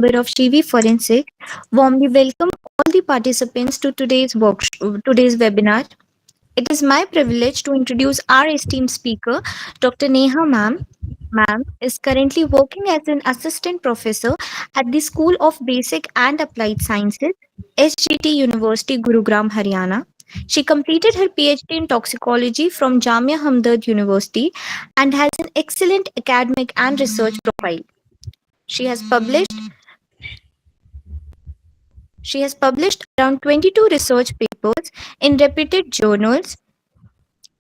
of Shivi Forensic, warmly welcome all the participants to today's webinar. It is my privilege to introduce our esteemed speaker, Dr. Neha Ma'am. Ma'am is currently working as an assistant professor at the School of Basic and Applied Sciences, SGT University, Gurugram, Haryana. She completed her PhD in toxicology from Jamia Hamdard University and has an excellent academic and research profile. She has published She has published around 22 research papers in reputed journals,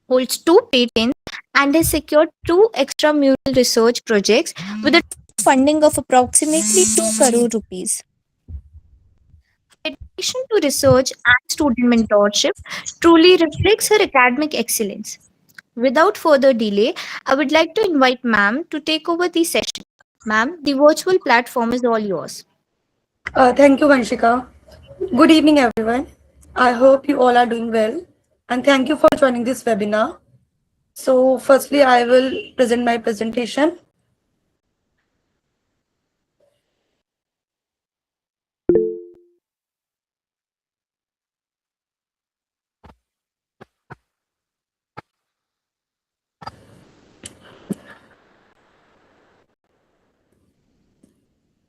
holds two patents, and has secured two extramural research projects with a funding of approximately 2 crore rupees. Dedication to research and student mentorship truly reflects her academic excellence. Without further delay, I would like to invite ma'am to take over the session. Ma'am, the virtual platform is all yours. Thank you, Vanshika. Good evening, everyone. I hope you all are doing well, and thank you for joining this webinar. So, firstly, I will present my presentation.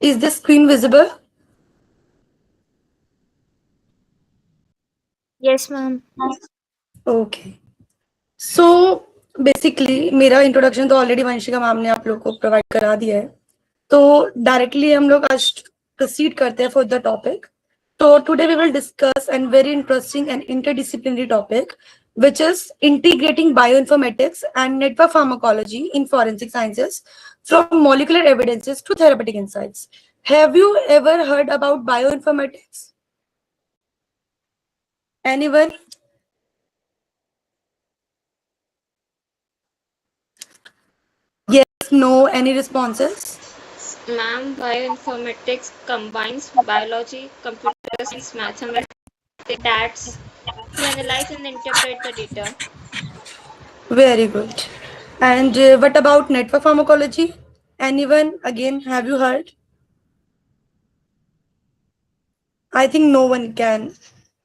Is the screen visible? Yes, ma'am. Okay. So, basically मेरा introduction तो already Vanshika ma'am ने आप लोग को provide करा दिया है, तो डायरेक्टली हम लोग आज प्रोसीड करते हैं for the topic. So today we will discuss a very interesting and interdisciplinary topic, which is integrating bioinformatics and network pharmacology in forensic sciences from molecular evidences to therapeutic insights. Have you ever heard about bioinformatics? Anyone? Yes, no, any responses? Ma'am, bioinformatics combines biology, computer science, mathematics, stats to analyze and interpret the data. Very good. And what about network pharmacology? Anyone? Again, have you heard? I think no one can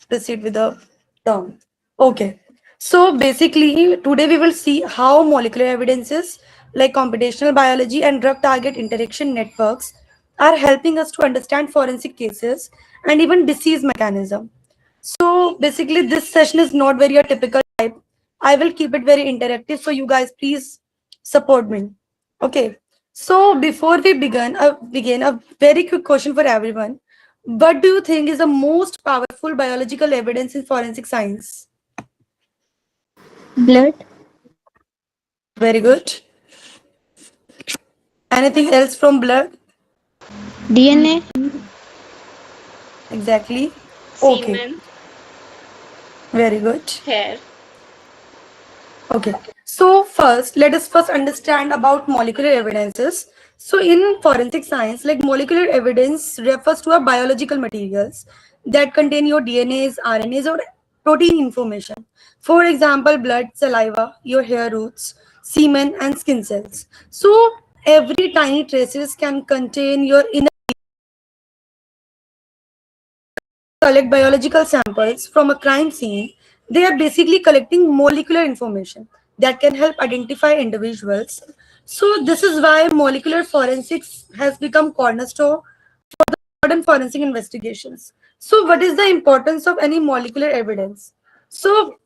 proceed with the term. Okay. So basically, today we will see how molecular evidences like computational biology and drug target interaction networks are helping us to understand forensic cases and even disease mechanism. So basically, this session is not very a typical type. I will keep it very interactive. So you guys, please support me. Okay. So before we begin a very quick question for everyone. What do you think is the most powerful biological evidence in forensic science? Blood. Very good. Anything else from blood? DNA. Exactly. Okay. Semen, Very good. hair. Okay. So first, let us first understand about molecular evidences. So in forensic science, like molecular evidence refers to a biological materials that contain your DNAs, RNAs, or protein information. For example, blood, saliva, your hair roots, semen, and skin cells. So every tiny traces can contain your inner collect biological samples from a crime scene. They are basically collecting molecular information that can help identify individuals. So this is why molecular forensics has become cornerstone modern forensic investigations. So what is the importance of any molecular evidence? So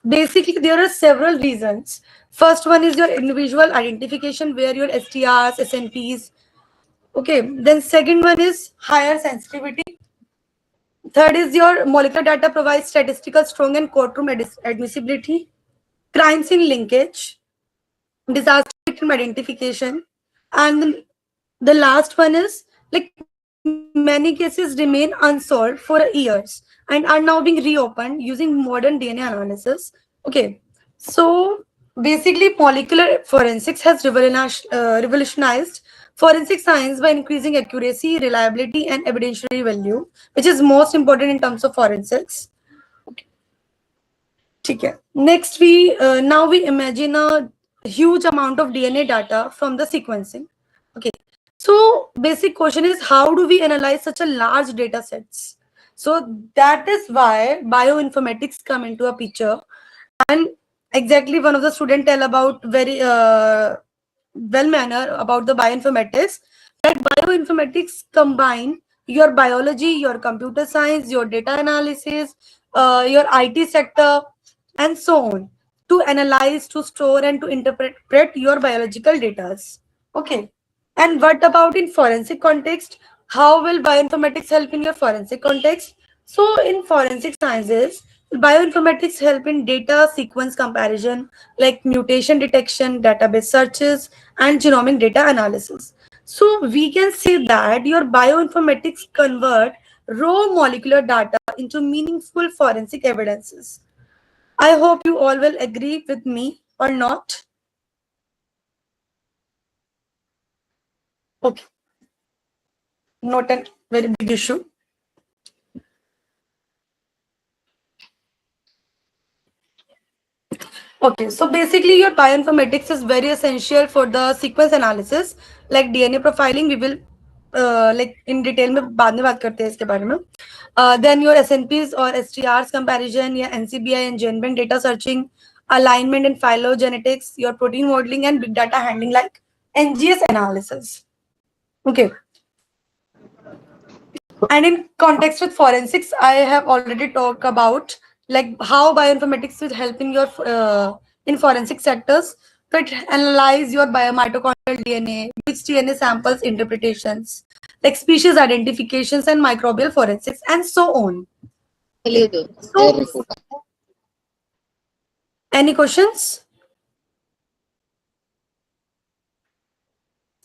basically there are several reasons. First one is your individual identification, where your STRs, SNPs. Okay, then second one is higher sensitivity. Third is your molecular data provides statistical strong and courtroom admissibility, crime scene linkage, disaster victim identification, and the last one is like many cases remain unsolved for years and are now being reopened using modern DNA analysis. Okay, so basically molecular forensics has revolutionized forensic science by increasing accuracy, reliability, and evidentiary value, which is most important in terms of forensics. Okay. ठीक है. Next, now we imagine a huge amount of DNA data from the sequencing. Okay. So basic question is, how do we analyze such a large data sets? So that is why bioinformatics come into a picture. And exactly one of the student tell about very well manner about the bioinformatics, that bioinformatics combine your biology, your computer science, your data analysis, your IT sector, and so on, to analyze, to store, and to interpret your biological data. Okay. And what about in forensic context? How will bioinformatics help in your forensic context? So in forensic sciences, bioinformatics help in data sequence comparison, like mutation detection, database searches, and genomic data analysis. So we can say that your bioinformatics convert raw molecular data into meaningful forensic evidences. I hope you all will agree with me or not. Okay, not a very big issue. Okay, so basically your bioinformatics is very essential for the sequence analysis, like DNA profiling. We will like in detail में बाद में बात करते हैं इसके बारे में. Then your SNPs or STRs comparison, या NCBI and GenBank data searching, alignment and phylogenetics, your protein modeling and big data handling like NGS analysis. Okay. And in context with forensics, I have already talked about like how bioinformatics will help in your in forensic sectors. So it analyze your biomitochondrial DNA, which DNA samples interpretations, like species identifications and microbial forensics, and so on. So, any questions?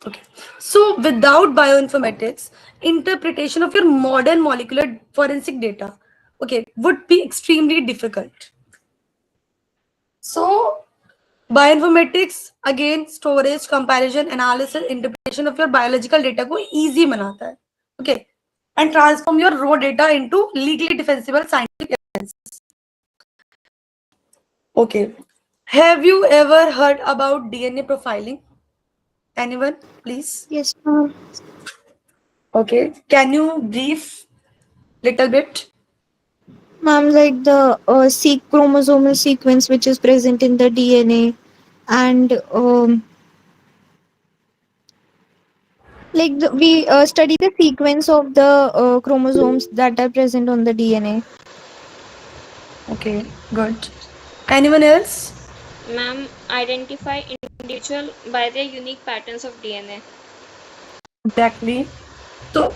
Okay. So without bioinformatics, interpretation of your modern molecular forensic data, okay, would be extremely difficult. So bioinformatics again, storage, comparison, analysis, interpretation of your biological data को easy बनाता है. Okay, and transform your raw data into legally defensible scientific evidence. Okay, have you ever heard about DNA profiling? Anyone, please? Yes, ma'am. Okay, can you brief little bit? Ma'am, like the chromosomal sequence which is present in the DNA, and like we study the sequence of the chromosomes that are present on the DNA. Okay, good. Anyone else? Ma'am, identify individual by their unique patterns of DNA. Exactly. So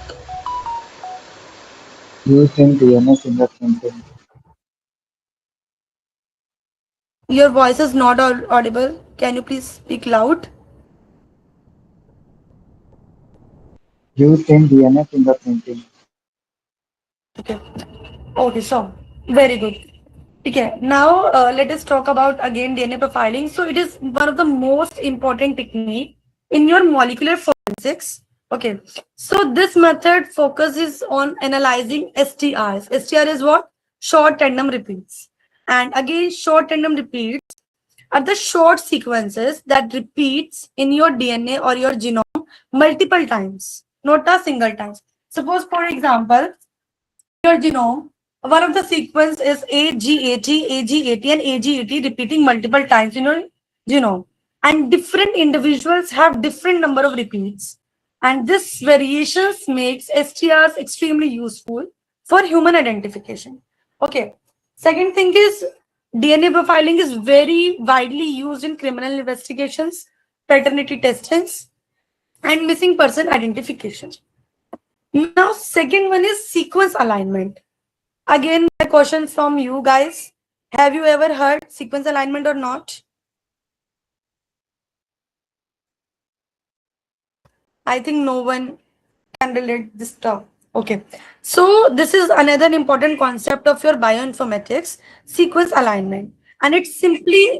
Used in DNA fingerprinting. your voice is not audible. Can you please speak loud? Used in DNA fingerprinting. Okay. Okay, so very good. Okay, now let us talk about again DNA profiling. So it is one of the most important technique in your molecular forensics. Okay, so this method focuses on analyzing STRs. STR is what? Short tandem repeats. And again, short tandem repeats are the short sequences that repeats in your DNA or your genome multiple times, not a single time. Suppose, for example, your genome, one of the sequence is AGAT, AGAT, and AGAT repeating multiple times in your genome. And different individuals have different number of repeats. And this variations makes STRs extremely useful for human identification. Okay. Second thing is DNA profiling is very widely used in criminal investigations, paternity testings, and missing person identification. Now, second one is sequence alignment. Again, my question from you guys. Have you ever heard sequence alignment or not? I think no one can relate this stuff. Okay. So this is another important concept of your bioinformatics, sequence alignment. And it simply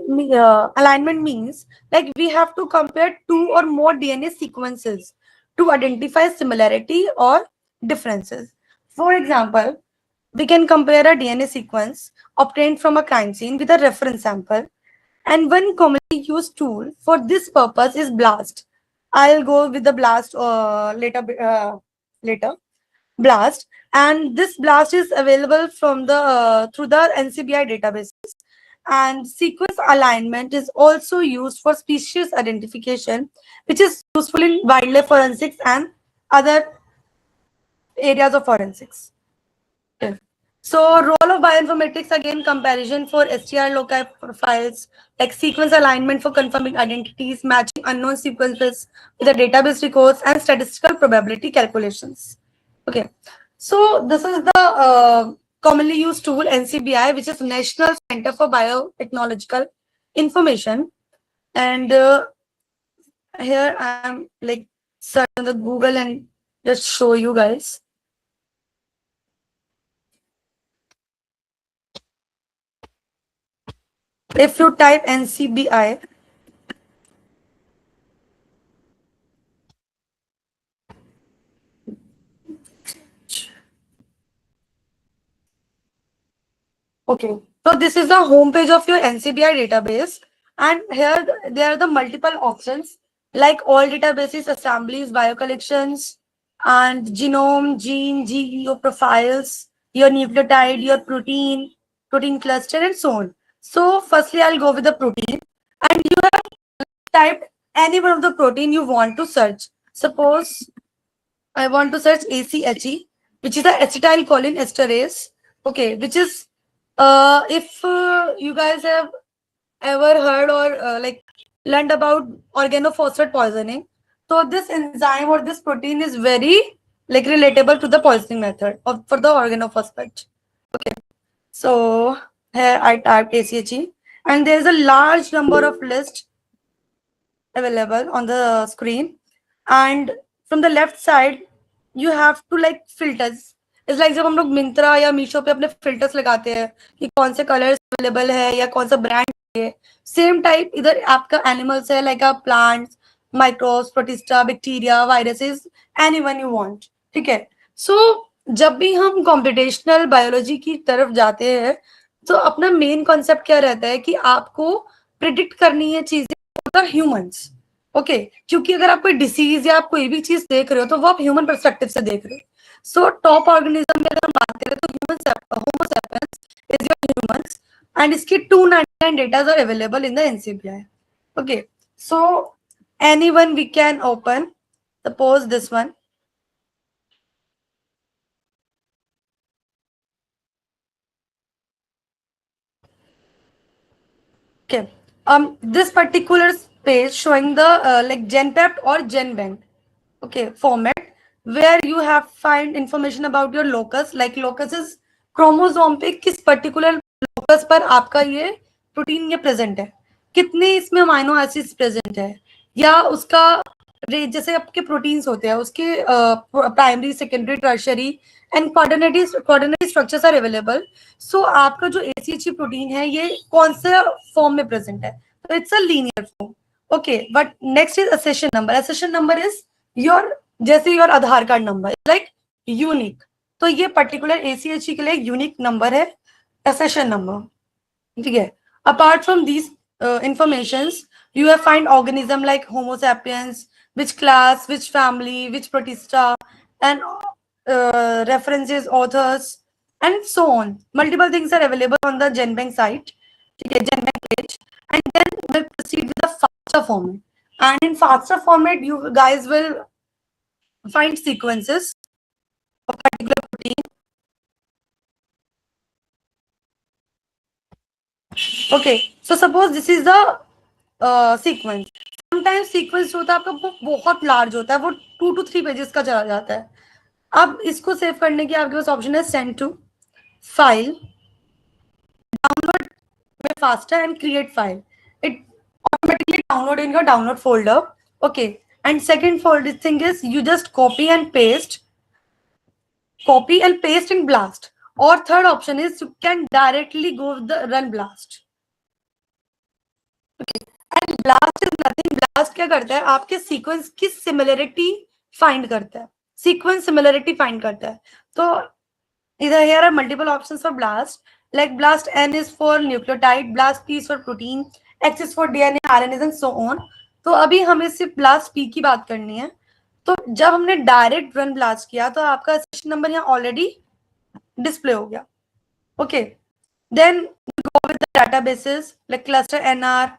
alignment means like we have to compare two or more DNA sequences to identify similarity or differences. For example, we can compare a DNA sequence obtained from a crime scene with a reference sample. And one commonly used tool for this purpose is BLAST. I'll go with the BLAST later. BLAST, and this BLAST is available from the through the NCBI databases. And sequence alignment is also used for species identification, which is useful in wildlife forensics and other areas of forensics. Okay. So role of bioinformatics, again, comparison for STR loci profiles, like sequence alignment for confirming identities, matching unknown sequences with the database records, and statistical probability calculations. Okay, so this is the commonly used tool NCBI, which is National Center for Biotechnological Information. And here I am like search on the Google and just show you guys. If you type NCBI, okay, so this is the homepage of your NCBI database, and here there are the multiple options like all databases, assemblies, biocollections, and genome, gene, GEO profiles, your nucleotide, your protein cluster, and so on. So firstly, I'll go with the protein, and you have typed any one of the protein you want to search. Suppose I want to search ACHE, which is the acetylcholine esterase. Okay, which is if you guys have ever heard or like learned about organophosphate poisoning, so this enzyme or this protein is very like relatable to the poisoning method of for the organophosphate. Okay, so here I typed ACHE, and there is a large number of lists available on the screen, and from the left side you have to like filters. It's like जब हम लोग मिंत्रा या मीशो पे अपने filters लगाते हैं कि कौन से कलर्स अवेलेबल है या कौन सा ब्रांड है, सेम टाइप इधर आपका एनिमल्स है, like a plants, microbes, protista, bacteria, viruses, anyone you want. ठीक है. सो जब भी हम कॉम्पिटिशनल बायोलॉजी की तरफ जाते हैं तो अपना मेन कॉन्सेप्ट क्या रहता है कि आपको प्रिडिक्ट करनी है चीजें ह्यूमंस. ओके, क्योंकि अगर आप कोई डिसीज या आप कोई भी चीज देख रहे हो तो वो आप ह्यूमन पर्सपेक्टिव से देख रहे हो. सो टॉप ऑर्गेनिज्म में अगर हम बात करें तो Homo sapiens is your humans, and इसकी 299 datas are available in the NCBI. Okay, so anyone we can open, suppose this one. Okay, this particular page showing the like GenPept or GenBank, okay, format, where you have find information about your locus, like locus is chromosome पे किस particular locus पर आपका ये protein ये present है, कितने इसमें amino acids present है, या उसका जैसे आपके प्रोटीन्स होते हैं उसके primary, secondary, tertiary and quaternary structures are available. So आपका जो एसीएचई प्रोटीन है ये कौन से फॉर्म में प्रेजेंट है, तो it's a linear form. Okay, but next is accession number. Accession number is your, जैसे your Aadhaar card number, like unique. तो ये पर्टिकुलर एसीएचई के लिए यूनिक नंबर है, असेशन नंबर. ठीक है. Apart from these informations you have find organism like Homo sapiens, which class, which family, which protista, and references, authors, and so on. Multiple things are available on the GenBank site, okay, GenBank page, and then we'll proceed with the FASTA format. And in FASTA format, you guys will find sequences of particular protein. Okay, so suppose this is the sequence. Sometimes sequence होता है आपका वो बहुत large होता है, वो 2 to 3 pages का चला जाता है. अब इसको सेव करने की आपके पास ऑप्शन है सेंड टू फाइल, डाउनलोड में faster and create file. It automatically download in your download folder. Okay, and second folder thing is you just copy and paste in BLAST. और third option is you can directly go with the run BLAST. Okay, and BLAST is nothing. BLAST क्या करता है, आपके sequence की similarity find करता है, sequence similarity find करता है. तो इधर here are multiple options for blast, like blast N is for nucleotide, blast P is for protein, X is for DNA, RNAs, and so on. तो अभी हमें सिर्फ ब्लास्ट पी की बात करनी है। तो जब हमने डायरेक्ट रन ब्लास्ट किया तो आपका सेशन नंबर यहाँ ऑलरेडी डिस्प्ले हो गया। Okay, then go with the databases like cluster nr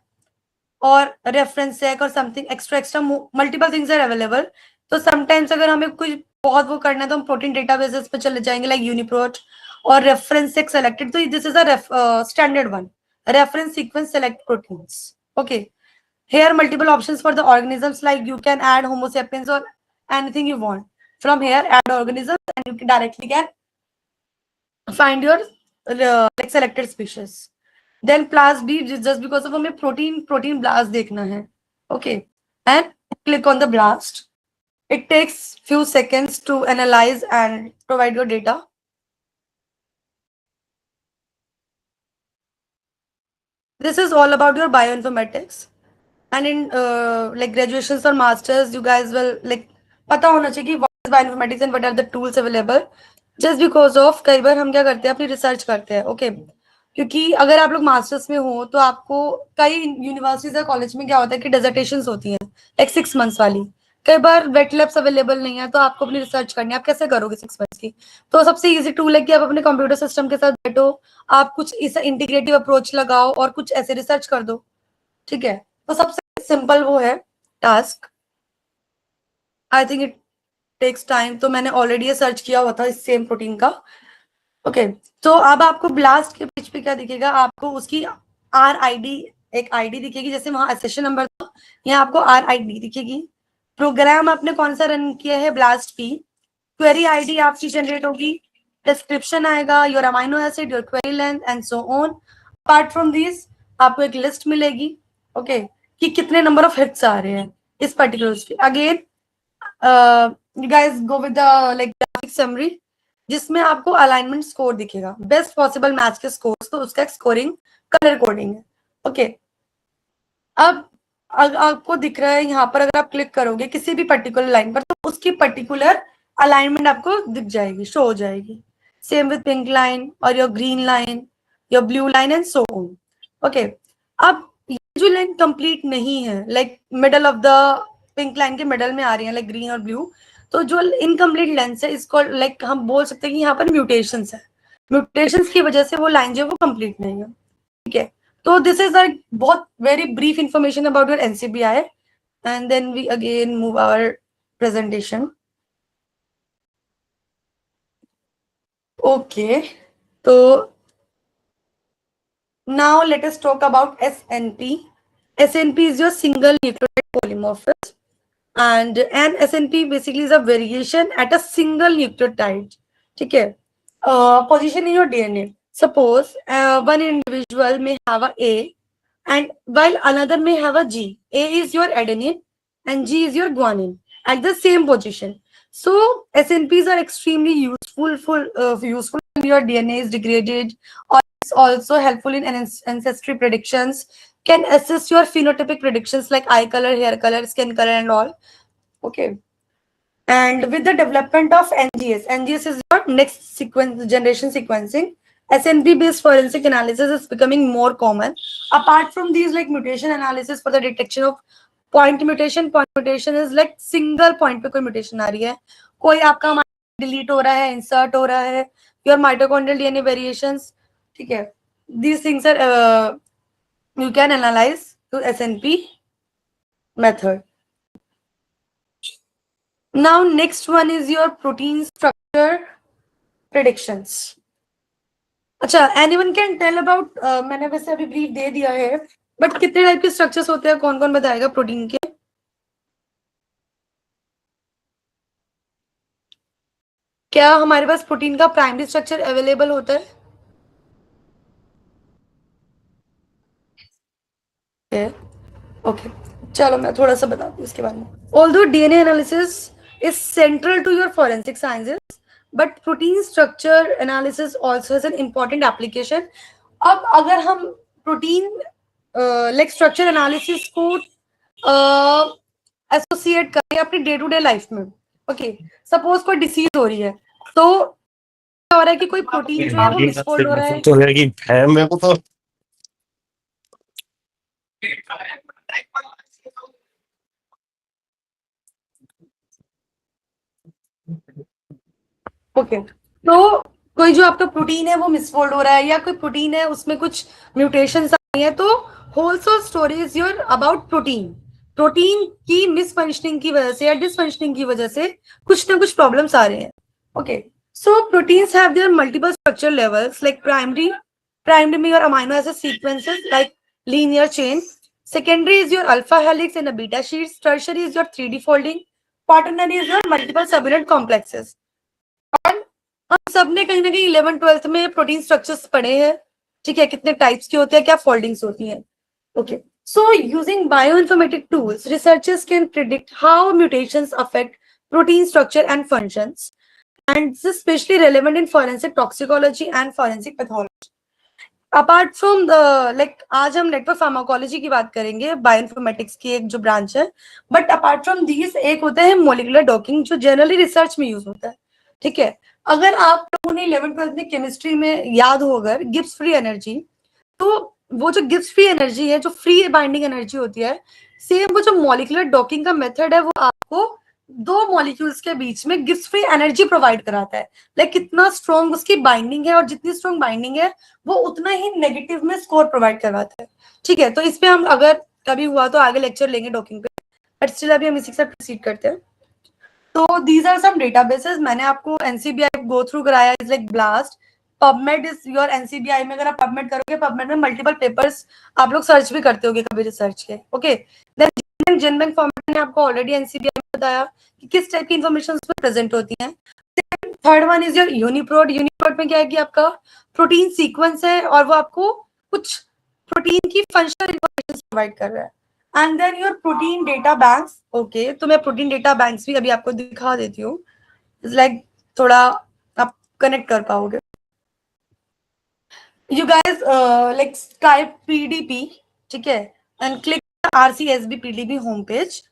or reference sec or something extra multiple things are available. तो sometimes अगर हमें कुछ बहुत वो करना है तो हम प्रोटीन डेटाबेसेस पे चले जाएंगे like यूनिप्रोट और रेफरेंस सेक सेलेक्टेड। तो this is a standard one, reference sequence select proteins. Okay, here multiple options for the organisms, like you can add homo sapiens or anything you want from here, add organisms, and you can directly can find your like selected species. Then class B, just because of हमें protein blast देखना है। Okay, and click on the blast. It takes few seconds to analyze and provide your data. This is all about your bioinformatics, and in like graduations or masters, you guys will like पता होना चाहिए कि what is bioinformatics and what are the tools available. Just because of कई बार हम क्या करते हैं, अपनी रिसर्च करते हैं। ओके, क्योंकि अगर आप लोग मास्टर्स में हो तो आपको कई यूनिवर्सिटीज या कॉलेज में क्या होता है कि डेजर्टेशंस होती हैं एक 6 मंथ्स वाली। कई बार वेट लैब्स अवेलेबल नहीं है तो आपको अपनी रिसर्च करनी है, आप कैसे करोगे 6 मंथ्स की? तो सबसे इजी टूल है कि आप अपने कंप्यूटर सिस्टम के साथ बैठो, आप कुछ इस इंटीग्रेटिव अप्रोच लगाओ और कुछ ऐसे रिसर्च कर दो। ठीक है, तो सबसे सिंपल वो है task. I think it takes time, तो मैंने ऑलरेडी ये सर्च किया हुआ था इस सेम प्रोटीन का। ओके, तो अब आपको ब्लास्ट के पेज पे क्या दिखेगा, आपको उसकी आर आईडी, एक आईडी दिखेगी, जैसे वहां सेशन नंबर था, यहाँ आपको आर आईडी दिखेगी। प्रोग्राम आपने कौन सा रन किया है, ब्लास्ट पी। क्वेरी आईडी आपकी जनरेट होगी, डिस्क्रिप्शन आएगा, your amino acid, your query length and so on. Apart from this आपको एक लिस्ट मिलेगी, ओके, कि कितने नंबर ऑफ हिट्स आ रहे हैं इस particular. Again you guys go with the like graphic summary, जिसमें आपको अलाइनमेंट स्कोर दिखेगा, बेस्ट पॉसिबल मैच के स्कोर्स, तो उसका स्कोरिंग कलर कोडिंग है। ओके, अब आपको दिख रहा है यहाँ पर, अगर आप क्लिक करोगे किसी भी पर्टिकुलर लाइन पर तो उसकी पर्टिकुलर अलाइनमेंट आपको दिख जाएगी, शो हो जाएगी। सेम विद पिंक लाइन और your green line, your blue line and so on. Okay, अब ये जो लाइन कंप्लीट नहीं है, like middle of the pink line के मिडल में आ रही है, लाइक ग्रीन और ब्लू, तो जो इनकम्प्लीट लेंस है इसको लाइक हम बोल सकते हैं कि यहाँ पर म्यूटेशंस है, म्यूटेशंस की वजह से वो लाइन जो है वो कंप्लीट नहीं है। ठीक है, तो दिस इज अ बहुत very brief information about your NCBI, and then we again move our presentation. Okay, तो now let us talk about SNP. SNP is your single nucleotide polymorphism, and an SNP basically is a variation at a single nucleotide. ठीक है, position in your DNA. Suppose one individual may have a A, and while another may have a G. A is your adenine and G is your guanine at the same position. So SNPs are extremely useful when your DNA is degraded, or it's also helpful in ancestry predictions, can assist your phenotypic predictions like eye color, hair color, skin color and all. Okay, and with the development of NGS is your next generation sequencing. SNP based forensic analysis is becoming more common. Apart from these, like mutation analysis for the detection of point mutation is like single point पे कोई mutation आ रही है, कोई आपका delete हो रहा है, insert हो रहा है, your mitochondrial DNA variations. ठीक है, these things are you can analyze through SNP method. Now next one is your protein structure predictions. अच्छा, anyone can tell about मैंने वैसे अभी ब्रीफ दे दिया है, बट कितने टाइप के स्ट्रक्चर्स होते हैं, कौन कौन बताएगा प्रोटीन के? क्या हमारे पास प्रोटीन का प्राइमरी स्ट्रक्चर अवेलेबल होता है? ओके, चलो मैं थोड़ा सा बताती हूँ इसके बारे में। Although DNA analysis is central to your forensic sciences, but protein structure analysis also has an important application. अब अगर हम प्रोटीन लाइक स्ट्रक्चर एनालिसिस को एसोसिएट करें अपनी डे टू डे लाइफ में, ओके, सपोज कोई डिसीज हो रही है तो क्या हो रहा है कि कोई प्रोटीन जो है वो मिसफोल्ड हो रहा है, तो है कि है मेरे को तो ओके, तो कोई जो आपका प्रोटीन है वो मिसफोल्ड हो रहा है, या कोई प्रोटीन है उसमें कुछ म्यूटेशंस आ रही है, तो whole story is your about protein. Protein की मिसफंक्शनिंग की वजह से या डिसफंक्शनिंग की वजह से कुछ ना कुछ प्रॉब्लम्स आ रहे हैं। Okay, so proteins have their multiple structure levels, like primary में your amino acid sequences like linear chain, secondary is your alpha helix and a beta sheets, tertiary is your 3D folding, quaternary is your multiple subunit complexes। और हम सब ने कहीं ना कहीं 11th-12th में protein structures पढ़े हैं, ठीक है, कितने टाइप्स के होते हैं, क्या फोल्डिंग्स होती हैं। Okay, so using bioinformatic tools researchers can predict how mutations affect protein structure and functions, and this is especially relevant in forensic toxicology and forensic pathology। Apart from like आज हम network pharmacology की बात करेंगे, bioinformatics की एक जो branch है, but apart from these एक होता है मोलिकुलर डॉकिंग, जो जनरली रिसर्च में यूज होता है। ठीक है, अगर आप लोगों ने 11th-12th में केमिस्ट्री में याद हो अगर गिब्स फ्री एनर्जी, तो वो जो गिब्स फ्री एनर्जी है, जो फ्री बाइंडिंग एनर्जी होती है, सेम वो जो मोलिकुलर डॉकिंग का मेथड है, वो आपको दो मॉलिक्यूल्स के बीच में गिब्स फ्री एनर्जी प्रोवाइड कराता है। लाइक कितना स्ट्रॉन्ग उसकी बाइंडिंग है, और जितनी स्ट्रॉन्ग बाइंडिंग है वो उतना ही नेगेटिव में स्कोर प्रोवाइड करवाता है। ठीक है, तो इस पे हम अगर कभी हुआ तो आगे लेक्चर लेंगे डॉकिंग पे, बट स्टिल अभी हम इसी के साथ प्रोसीड करते हैं। तो दीज आर सम डेटाबेसेस, मैंने आपको एनसीबीआई गो थ्रू कराया, is like blast, PubMed is your NCBI में। अगर आप पबमेड करोगे, पबमेड में मल्टीपल पेपर्स आप लोग सर्च भी करते होगे कभी रिसर्च के। ओके, देन जेनबैंक फॉर्मेट में आपको ऑलरेडी एनसीबीआई में बताया कि किस टाइप की इंफॉर्मेशन उसमें प्रेजेंट होती है। Third one is your UniProt. UniProt में क्या है कि आपका प्रोटीन सीक्वेंस है, और वो आपको कुछ प्रोटीन की फंक्शनल इंफॉर्मेशन प्रोवाइड कर रहा है। And then your protein data banks. Okay, तो मैं प्रोटीन डेटा बैंक्स भी अभी आपको दिखा देती हूँ, इट्स लाइक थोड़ा आप कनेक्ट कर पाओगे। You guys like type PDP, ठीक है, and click RCSB PDB home page,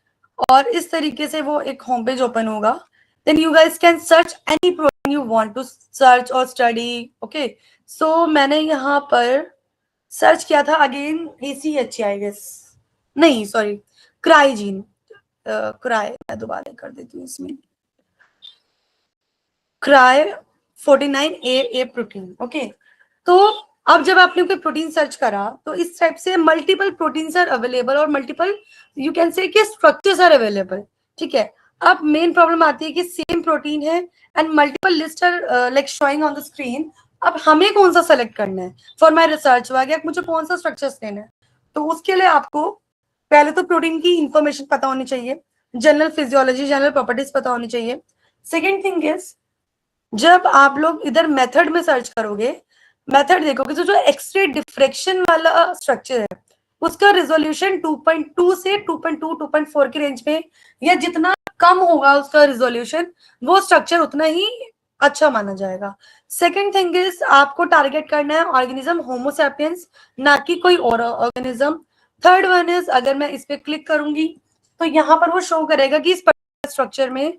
और इस तरीके से वो एक होम पेज ओपन होगा। Then you guys can search any protein you want to search और स्टडी। ओके, सो मैंने यहाँ पर सर्च किया था अगेन ACH आई गेस, नहीं सॉरी, क्राइजीन, क्राई मैं दोबारा कर देती हूँ इसमें, क्राई 49A प्रोटीन। ओके, तो अब जब आपने कोई प्रोटीन सर्च करा, तो इस टाइप से मल्टीपल प्रोटीन्स आर अवेलेबल, और मल्टीपल यू कैन से कि स्ट्रक्चर्स आर अवेलेबल। ठीक है, अब मेन प्रॉब्लम आती है कि सेम प्रोटीन है and multiple list are like showing on the screen. अब हमें कौन सा सेलेक्ट करना है फॉर माई रिसर्च वर्क, मुझे कौन सा स्ट्रक्चर्स लेना है, तो उसके लिए आपको पहले तो प्रोटीन की इंफॉर्मेशन पता होनी चाहिए, जनरल फिजियोलॉजी, जनरल प्रॉपर्टीज पता होनी चाहिए। सेकेंड थिंग इज, जब आप लोग इधर मेथड में सर्च करोगे, मेथड देखोगे तो जो एक्सरे डिफ्रेक्शन वाला स्ट्रक्चर है, उसका रिजोल्यूशन 2.2 से 2.2 2.4 की रेंज में, या जितना कम होगा उसका रिजोल्यूशन, वो स्ट्रक्चर उतना ही अच्छा माना जाएगा। सेकेंड थिंग इज, आपको टारगेट करना है ऑर्गेनिज्म होमोसैपियंस, ना कि कोई और ऑर्गेनिज्म। थर्ड वन इज, अगर मैं इस पे क्लिक करूंगी तो यहाँ पर वो शो करेगा कि इस स्ट्रक्चर में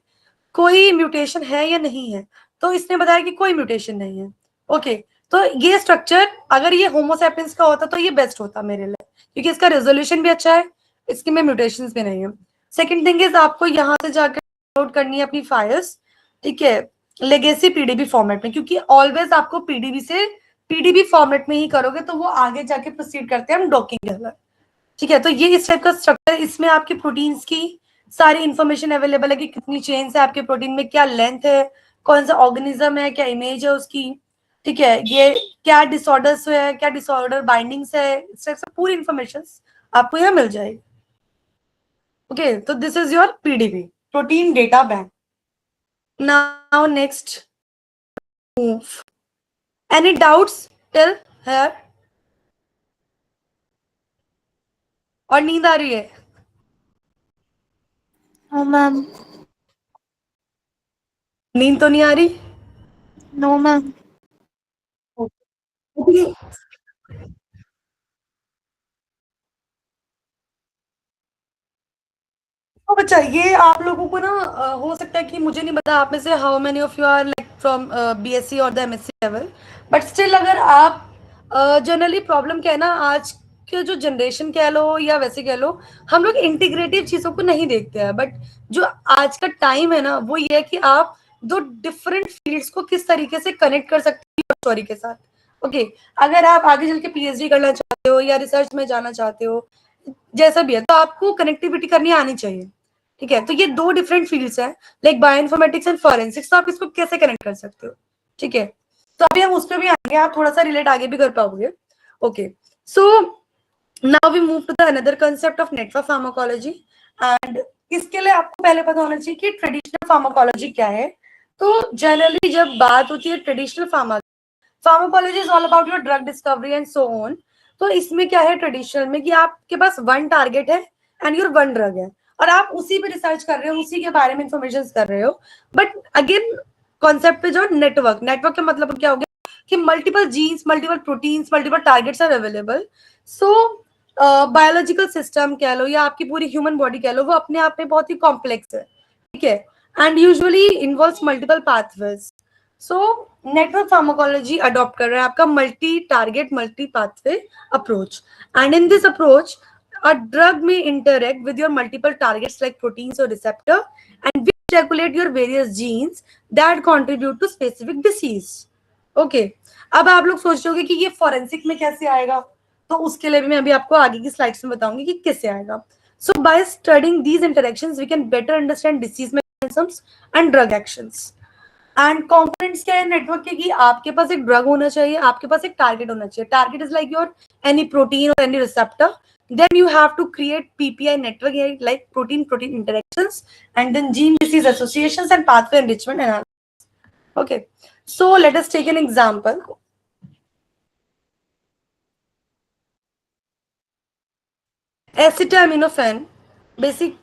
कोई म्यूटेशन है या नहीं है, तो इसने बताया कि कोई म्यूटेशन नहीं है। ओके, तो ये स्ट्रक्चर अगर ये होमोसैपियंस का होता तो ये बेस्ट होता मेरे लिए, क्योंकि इसका रेजोल्यूशन भी अच्छा है, इसके में म्यूटेशंस भी नहीं है। सेकंड थिंग इज, आपको यहाँ से जाकर डाउनलोड करनी है अपनी फाइल्स, ठीक है, लेगेसी पीडीबी फॉर्मेट में, क्योंकि ऑलवेज आपको पीडीबी फॉर्मेट में ही करोगे तो वो आगे जाके प्रोसीड करते हैं हम डॉकिंग के अंदर। ठीक है, तो ये इस टाइप का स्ट्रक्चर, इसमें आपकी प्रोटीन्स की सारी इंफॉर्मेशन अवेलेबल है कि कितनी चेन्स है आपके प्रोटीन में, क्या लेंथ है, कौन सा ऑर्गेनिज्म है, क्या इमेज है उसकी, ठीक है, ये क्या डिसऑर्डर्स है, क्या डिसऑर्डर बाइंडिंग्स है, इस टाइप से पूरी इंफॉर्मेशन आपको यहाँ मिल जाएगी। ओके, तो this is your PDB, protein data bank. Now next move, any doubts till here? और नींद आ रही है? No, ma'am. नींद तो नहीं आ रही? No, ma'am. तो बच्चा, ये आप लोगों को ना हो सकता है कि मुझे नहीं पता आप में से how many of you are like from BSc और the MSc level, but still अगर आप जनरली प्रॉब्लम क्या है ना, आज के जो जनरेशन कह लो या वैसे कह लो, हम लोग इंटीग्रेटिव चीजों को नहीं देखते हैं, बट जो आज का टाइम है ना, वो ये है कि आप दो डिफरेंट फील्ड्स को किस तरीके से कनेक्ट कर सकती है स्टोरी के साथ। ओके, अगर आप आगे चल के पीएचडी करना चाहते हो या रिसर्च में जाना चाहते हो, जैसा भी है, तो आपको कनेक्टिविटी करनी आनी चाहिए। ठीक है, तो ये दो डिफरेंट फील्ड्स हैं, लाइक बायोइन्फॉर्मेटिक्स एंड फॉरेंसिक्स, तो आप इसको कैसे कनेक्ट कर सकते हो। ठीक है, तो अभी हम उस पर भी आएंगे, आप थोड़ा सा रिलेट आगे भी कर पाओगे। Okay, so now we move to the another concept of network pharmacology. And इसके लिए आपको पहले पता होना चाहिए कि ट्रेडिशनल फार्माकोलॉजी क्या है। तो जनरली जब बात होती है traditional pharmacology is all about your drug discovery and so on. तो इसमें क्या है ट्रेडिशनल में कि आपके पास वन टारगेट है एंड योर वन ड्रग है, और आप उसी पे रिसर्च कर रहे हो, उसी के बारे में इंफॉर्मेशन कर रहे हो। बट अगेन कॉन्सेप्ट पे जो नेटवर्क का मतलब क्या हो गया कि multiple genes, multiple proteins, multiple targets are available. So biological system कह लो या आपकी पूरी ह्यूमन बॉडी कह लो, वो अपने आप में बहुत ही कॉम्प्लेक्स है। ठीक है, and usually involves multiple pathways. So network pharmacology adopt कर रहा है आपका multi target multi pathway approach, and in this approach a drug may interact with your multiple targets like proteins or receptor and which regulate your various genes that contribute to specific disease. Okay, अब आप लोग सोच रहे होगे कि ये forensic में कैसे आएगा, तो उसके लिए भी मैं अभी आपको आगे की स्लाइड्स में बताऊंगी कि कैसे आएगा। So by studying these interactions we can better understand disease mechanisms and drug actions. And components क्या है नेटवर्क के, कि आपके पास एक ड्रग होना चाहिए, आपके पास एक टारगेट होना चाहिए। Target is like your any protein और any receptor, then you have to create PPI network like protein interactions, and then gene disease associations and pathway enrichment analysis. Okay, so let us take an example. Acetaminophen,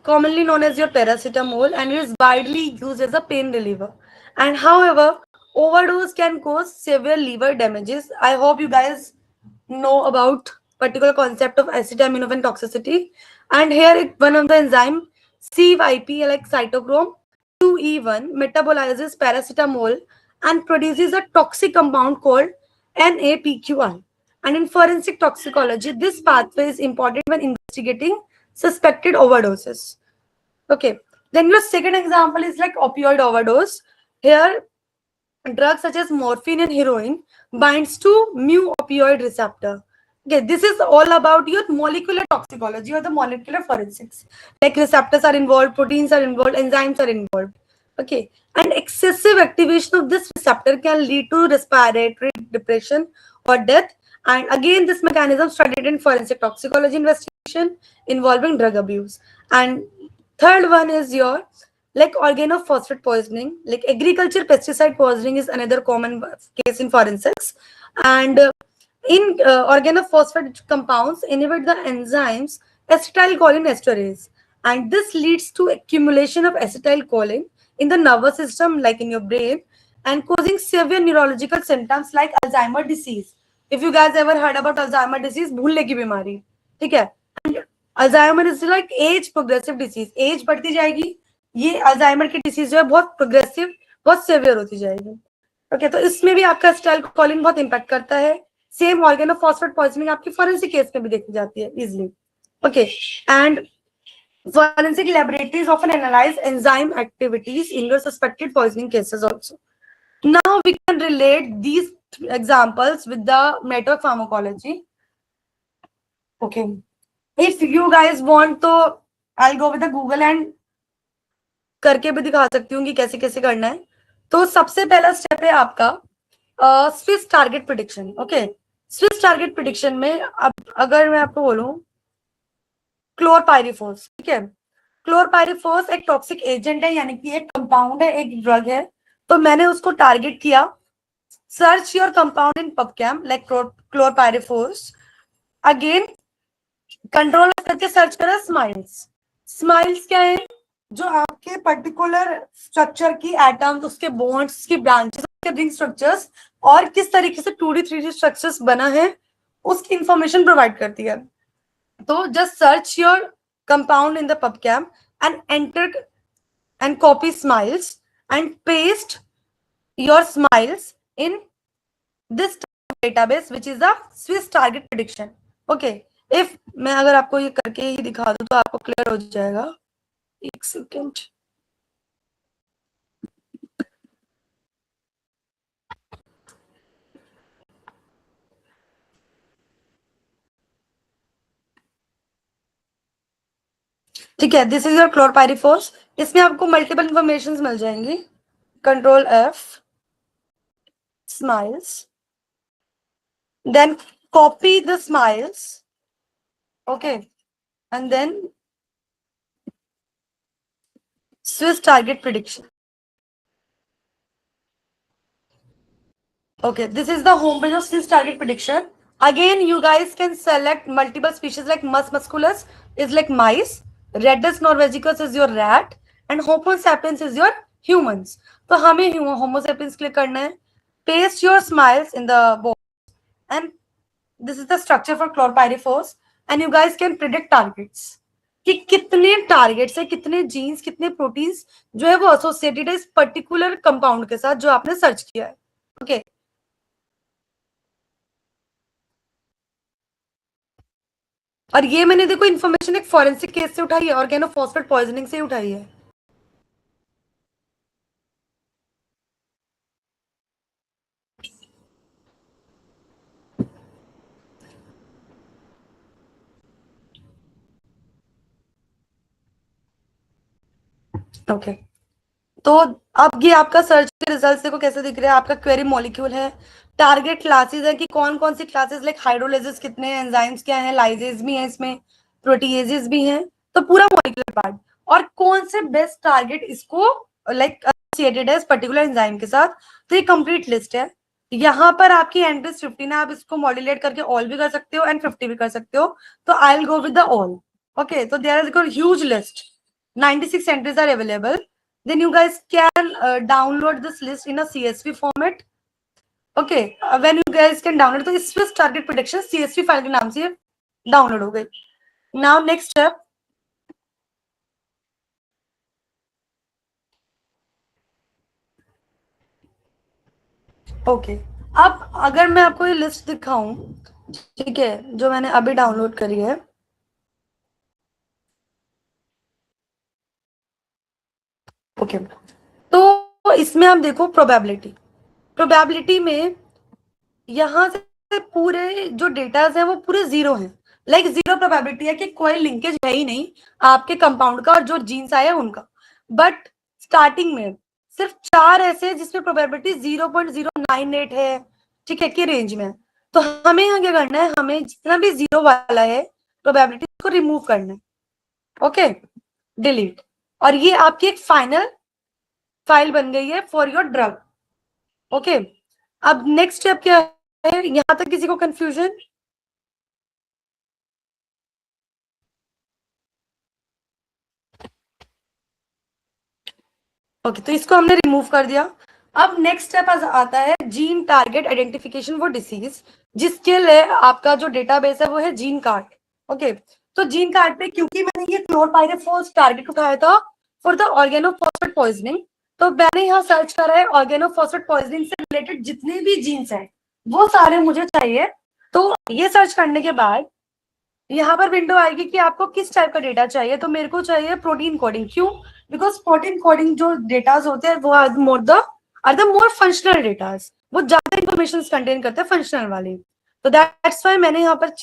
commonly known as your paracetamol, and it is widely used as a pain reliever. And however, overdose can cause severe liver damages. I hope you guys know about particular concept of acetaminophen toxicity. And here one of the enzyme CYP like cytochrome 2E1 metabolizes paracetamol and produces a toxic compound called NAPQI. And in forensic toxicology, this pathway is important when investigating suspected overdoses. Okay, then your second example is like opioid overdose. Here drugs such as morphine and heroin binds to mu opioid receptor. Okay, this is all about your molecular toxicology or the molecular forensics. Like receptors are involved, proteins are involved, enzymes are involved. Okay, and excessive activation of this receptor can lead to respiratory depression or death. And again, this mechanism studied in forensic toxicology investigation involving drug abuse. And third one is your like organophosphate poisoning. Like agriculture pesticide poisoning is another common case in forensics. And in organophosphate compounds inhibit the enzymes acetylcholine esterase, and this leads to accumulation of acetylcholine in the nervous system, like in your brain, and causing severe neurological symptoms like Alzheimer disease. If you guys ever heard about Alzheimer disease, भूलने की बीमारी, ठीक है? Alzheimer is like age progressive disease. Age बढ़ती जाएगी, ये Alzheimer की disease जो है बहुत प्रोग्रेसिव, बहुत सेवियर होती जाएगी। ओके, तो इसमें भी आपका एसिटाइलकोलिन बहुत इंपैक्ट करता है। सेम ऑर्गेनोफॉस्फेट पॉइजनिंग आपकी फोरेंसिक केस में भी देखी जाती है easily. Okay, and forensic laboratories often analyze enzyme activities in your suspected poisoning cases also. Now we can relate these examples with the network pharmacology. Okay, if you guys want to I'll go with the Google and करके भी दिखा सकती हूँ कि कैसे कैसे करना है। तो सबसे पहला स्टेप है आपका Swiss target prediction. Okay, Swiss target prediction में अब अगर मैं आपको बोलूं क्लोरपाइरिफोस, ठीक है, क्लोरपाइरिफोस एक टॉक्सिक एजेंट है, यानी कि एक कंपाउंड है, एक ड्रग है। तो मैंने उसको टारगेट किया, search your compound in PubChem like क्लोरपाइरिफोस। Again control करके सर्च करा स्माइल्स। स्माइल्स क्या है, जो आपके पर्टिकुलर स्ट्रक्चर की एटम्स, उसके बॉन्ड्स, उसकी ब्रांचेस, उसके रिंग स्ट्रक्चर्स और किस तरीके से 2D 3D स्ट्रक्चर्स बना है उसकी इंफॉर्मेशन प्रोवाइड करती है। तो just search your compound in the PubChem and enter and copy smiles and paste your smiles in this database which is the Swiss target prediction. Okay, if मैं अगर आपको ये करके ही दिखा दूं तो आपको क्लियर हो जाएगा। एक सेकेंड, ठीक है, दिस इज योर क्लोरपाइरिफॉस। इसमें आपको मल्टीपल इंफॉर्मेशन मिल जाएंगी। Control F, smiles, then copy the smiles, okay, and then Swiss target prediction. Okay, this is the homepage of Swiss target prediction. Again, you guys can select multiple species like Mus musculus is like mice, Redus norvegicus is your rat, and Homo sapiens is your humans. तो हमें Homo sapiens click करना है. Paste your smiles in the box, and this is the structure for chlorpyrifos, and you guys can predict targets कि कितने targets है, कितने jeans, कितने proteins जो है वो एसोसिएटेड है इस पर्टिकुलर कंपाउंड के साथ जो आपने सर्च किया है. ओके, और ये मैंने देखो इन्फॉर्मेशन एक फॉरेंसिक केस से उठाई है, ऑर्गेनोफॉस्फेट पॉइजनिंग से उठाई है. ओके, तो अब ये आपका सर्च के रिजल्ट देखो कैसे दिख रहा है. आपका क्वेरी मॉलिक्यूल है, टारगेट क्लासेस है कि कौन कौन सी क्लासेस लाइक हाइड्रोलाइसिस कितने हैं, एंजाइम्स क्या है, लाइजेस भी हैं इसमें, प्रोटीएजेस भी हैं, तो पूरा मॉलिक्यूलर पार्ट और कौन से बेस्ट टारगेट इसको लाइक एसोसिएटेड है इस पर्टिकुलर एंजाइम के साथ. तो ये कंप्लीट लिस्ट है. यहाँ पर आपकी एंट्रीज 15 है, आप इसको मॉड्यूलेट करके ऑल भी कर सकते हो एंड 50 भी कर सकते हो. तो I will go with the all. Okay, तो there is a huge list, 96 entries are available. Then you guys can download this list in a CSV format. Okay, when you guys can download, तो Swiss target prediction CSV file के नाम से download हो गई. Now next step, okay, अब अगर मैं आपको ये लिस्ट दिखाऊं, ठीक है, जो मैंने अभी डाउनलोड करी है, ओके, तो इसमें आप देखो प्रोबेबिलिटी में यहाँ से पूरे जो डेटाज हैं वो पूरे जीरो हैं. लाइक जीरो प्रोबेबिलिटी है कि कोई लिंकेज है ही नहीं आपके कंपाउंड का और जो जीन्स आए उनका. बट स्टार्टिंग में सिर्फ 4 ऐसे जिसमें प्रोबेबिलिटी 0.098 है, ठीक है, के रेंज में. तो हमें यहाँ क्या करना है, हमें जितना भी जीरो वाला है प्रोबेबिलिटी को रिमूव करना है. ओके, डिलीट, और ये आपकी एक फाइनल फाइल बन गई है फॉर योर ड्रग. ओके, अब नेक्स्ट स्टेप क्या है, यहां तक किसी को कंफ्यूजन? ओके, तो इसको हमने रिमूव कर दिया. अब नेक्स्ट स्टेप आता है जीन टारगेट आइडेंटिफिकेशन वो डिसीज जिसके लिए आपका जो डेटाबेस है वो है जीन कार्ड. ओके, तो जीन कार्ड पे क्योंकि मैंने ये क्लोरपाइरिफॉस टारगेट उठाया था फॉर द ऑर्गेनोफॉस्फेट पॉइजनिंग, तो मैंने यहाँ सर्च करा है ऑर्गेनोफॉस्फेट पॉइजनिंग से रिलेटेड जितने भी जीन्स हैं वो सारे मुझे चाहिए. तो ये सर्च करने के बाद यहाँ पर विंडो आएगी कि आपको किस टाइप का डेटा चाहिए. तो मेरे को चाहिए प्रोटीन कोडिंग. क्यों? बिकॉज प्रोटीन कोडिंग जो डेटाज होते हैं वो are the more functional datas, वो ज्यादा इंफॉर्मेशन कंटेन करते हैं फंक्शनल वाली. तो दैट्स वाई मैंने यहाँ पर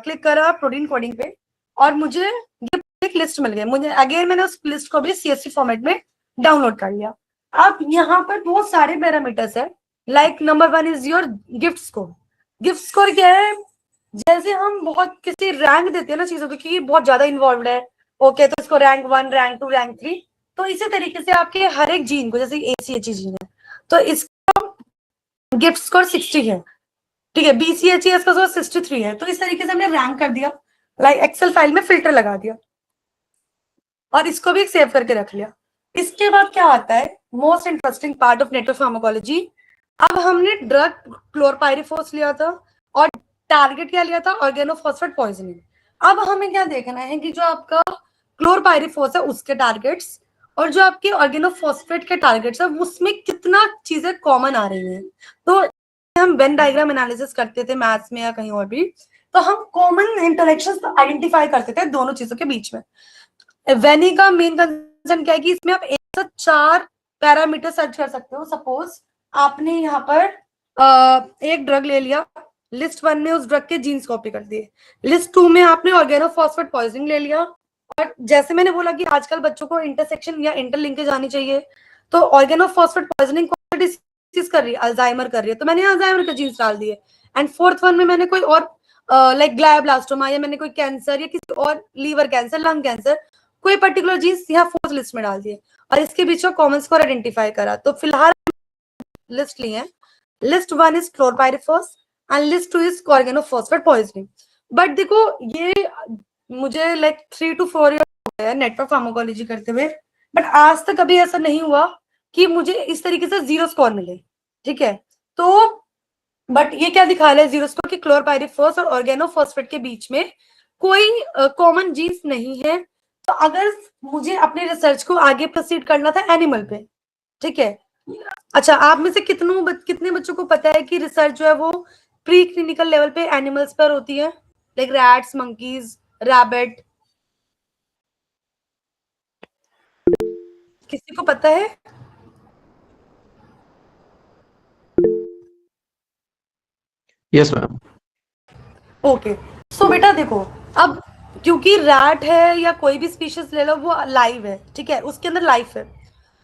क्लिक करा प्रोटीन कोडिंग पे और मुझे ये एक लिस्ट मिल गई. मुझे अगेन मैंने उस लिस्ट को भी CSV फॉर्मेट में डाउनलोड कर लिया. अब यहाँ पर बहुत सारे पैरामीटर्स है. Like number 1 is your gift score. Gift score क्या है? जैसे हम बहुत किसी रैंक देते हैं ना चीजों को कि बहुत ज्यादा इन्वॉल्व है, ओके, तो इसको रैंक 1, रैंक 2, रैंक 3, तो इसी तरीके से आपके हर एक जीन को, जैसे ACHE जीन है तो इसका गिफ्ट स्कोर 60 है, ठीक है, BCHE इसका स्कोर 63 है. तो इस तरीके से हमने रैंक कर दिया, लाइक एक्सेल फाइल में फिल्टर लगा दिया और इसको भी सेव करके रख लिया. इसके बाद क्या आता है, most interesting part of network pharmacology. अब हमने ड्रग क्लोरपाइरिफॉस लिया था और टारगेट क्या लिया था, ऑर्गेनोफॉस्फेट पॉइजनिंग. अब हमें क्या देखना है कि जो आपका क्लोरपाइरिफॉस है उसके टारगेट्स और जो आपके ऑर्गेनोफॉस्फेट के टारगेट्स है उसमें कितना चीजें कॉमन आ रही हैं. तो हम वेन डायग्राम एनालिसिस करते थे मैथ्स में या कहीं और भी, तो हम कॉमन इंटरेक्शंस आइडेंटिफाई करते थे दोनों चीजों के बीच में. वेनी का मेन कंसर्न क्या है कि इसमें आप 104 पैरामीटर सर्च कर सकते हो. सपोज आपने यहाँ पर एक ड्रग ले लिया, लिस्ट 1 में उस ड्रग के जीन्स कॉपी कर दिए, लिस्ट 2 में आपने ऑर्गेनोफॉस्फेट पॉइजनिंग ले लिया, और जैसे मैंने बोला कि आजकल बच्चों को इंटरसेक्शन या इंटरलिंकेज आनी चाहिए, तो ऑर्गेनोफॉस्फेट पॉइजनिंग कौन सी डिसीज कर रही है? अल्जाइमर कर रही है, तो मैंने अल्जाइमर के जीन्स डाल दिए। एंड फोर्थ वन में मैंने कोई और लाइक ग्लायोब्लास्टोमा या मैंने कोई कैंसर या किसी और लीवर कैंसर, लंग कैंसर, कोई पर्टिकुलर जीन्स यहाँ फोर्थ लिस्ट में डाल दिए और इसके बीच में कॉमन स्कोर आइडेंटिफाई करा। तो फिलहाल लिस्ट ली है। List 1 is chlorpyrifos and list 2 is organophosphate poisoning. But देखो ये मुझे लाइक 3 to 4 ईयर हो गया नेटवर्क फार्माकोलॉजी करते हुए, बट आज तक कभी ऐसा नहीं हुआ कि मुझे इस तरीके से 0 स्कोर मिले। ठीक है, तो बट ये क्या दिखा रहा है 0 स्कोर कि क्लोरपाइरिफॉस और ऑर्गेनोफॉस्फेट के बीच में कोई कॉमन जीन्स नहीं है। तो अगर मुझे अपने रिसर्च को आगे प्रोसीड करना था एनिमल पे, ठीक है। अच्छा, आप में से कितने बच्चों को पता है कि रिसर्च जो है वो प्री क्लिनिकल लेवल पे एनिमल्स पर होती है, लाइक रैट्स, मंकीज, रैबिट? किसी को पता है? Yes ma'am. ओके, सो बेटा देखो, अब क्योंकि रैट है या कोई भी स्पीशीज ले लो वो लाइव है, ठीक है, उसके अंदर लाइफ है।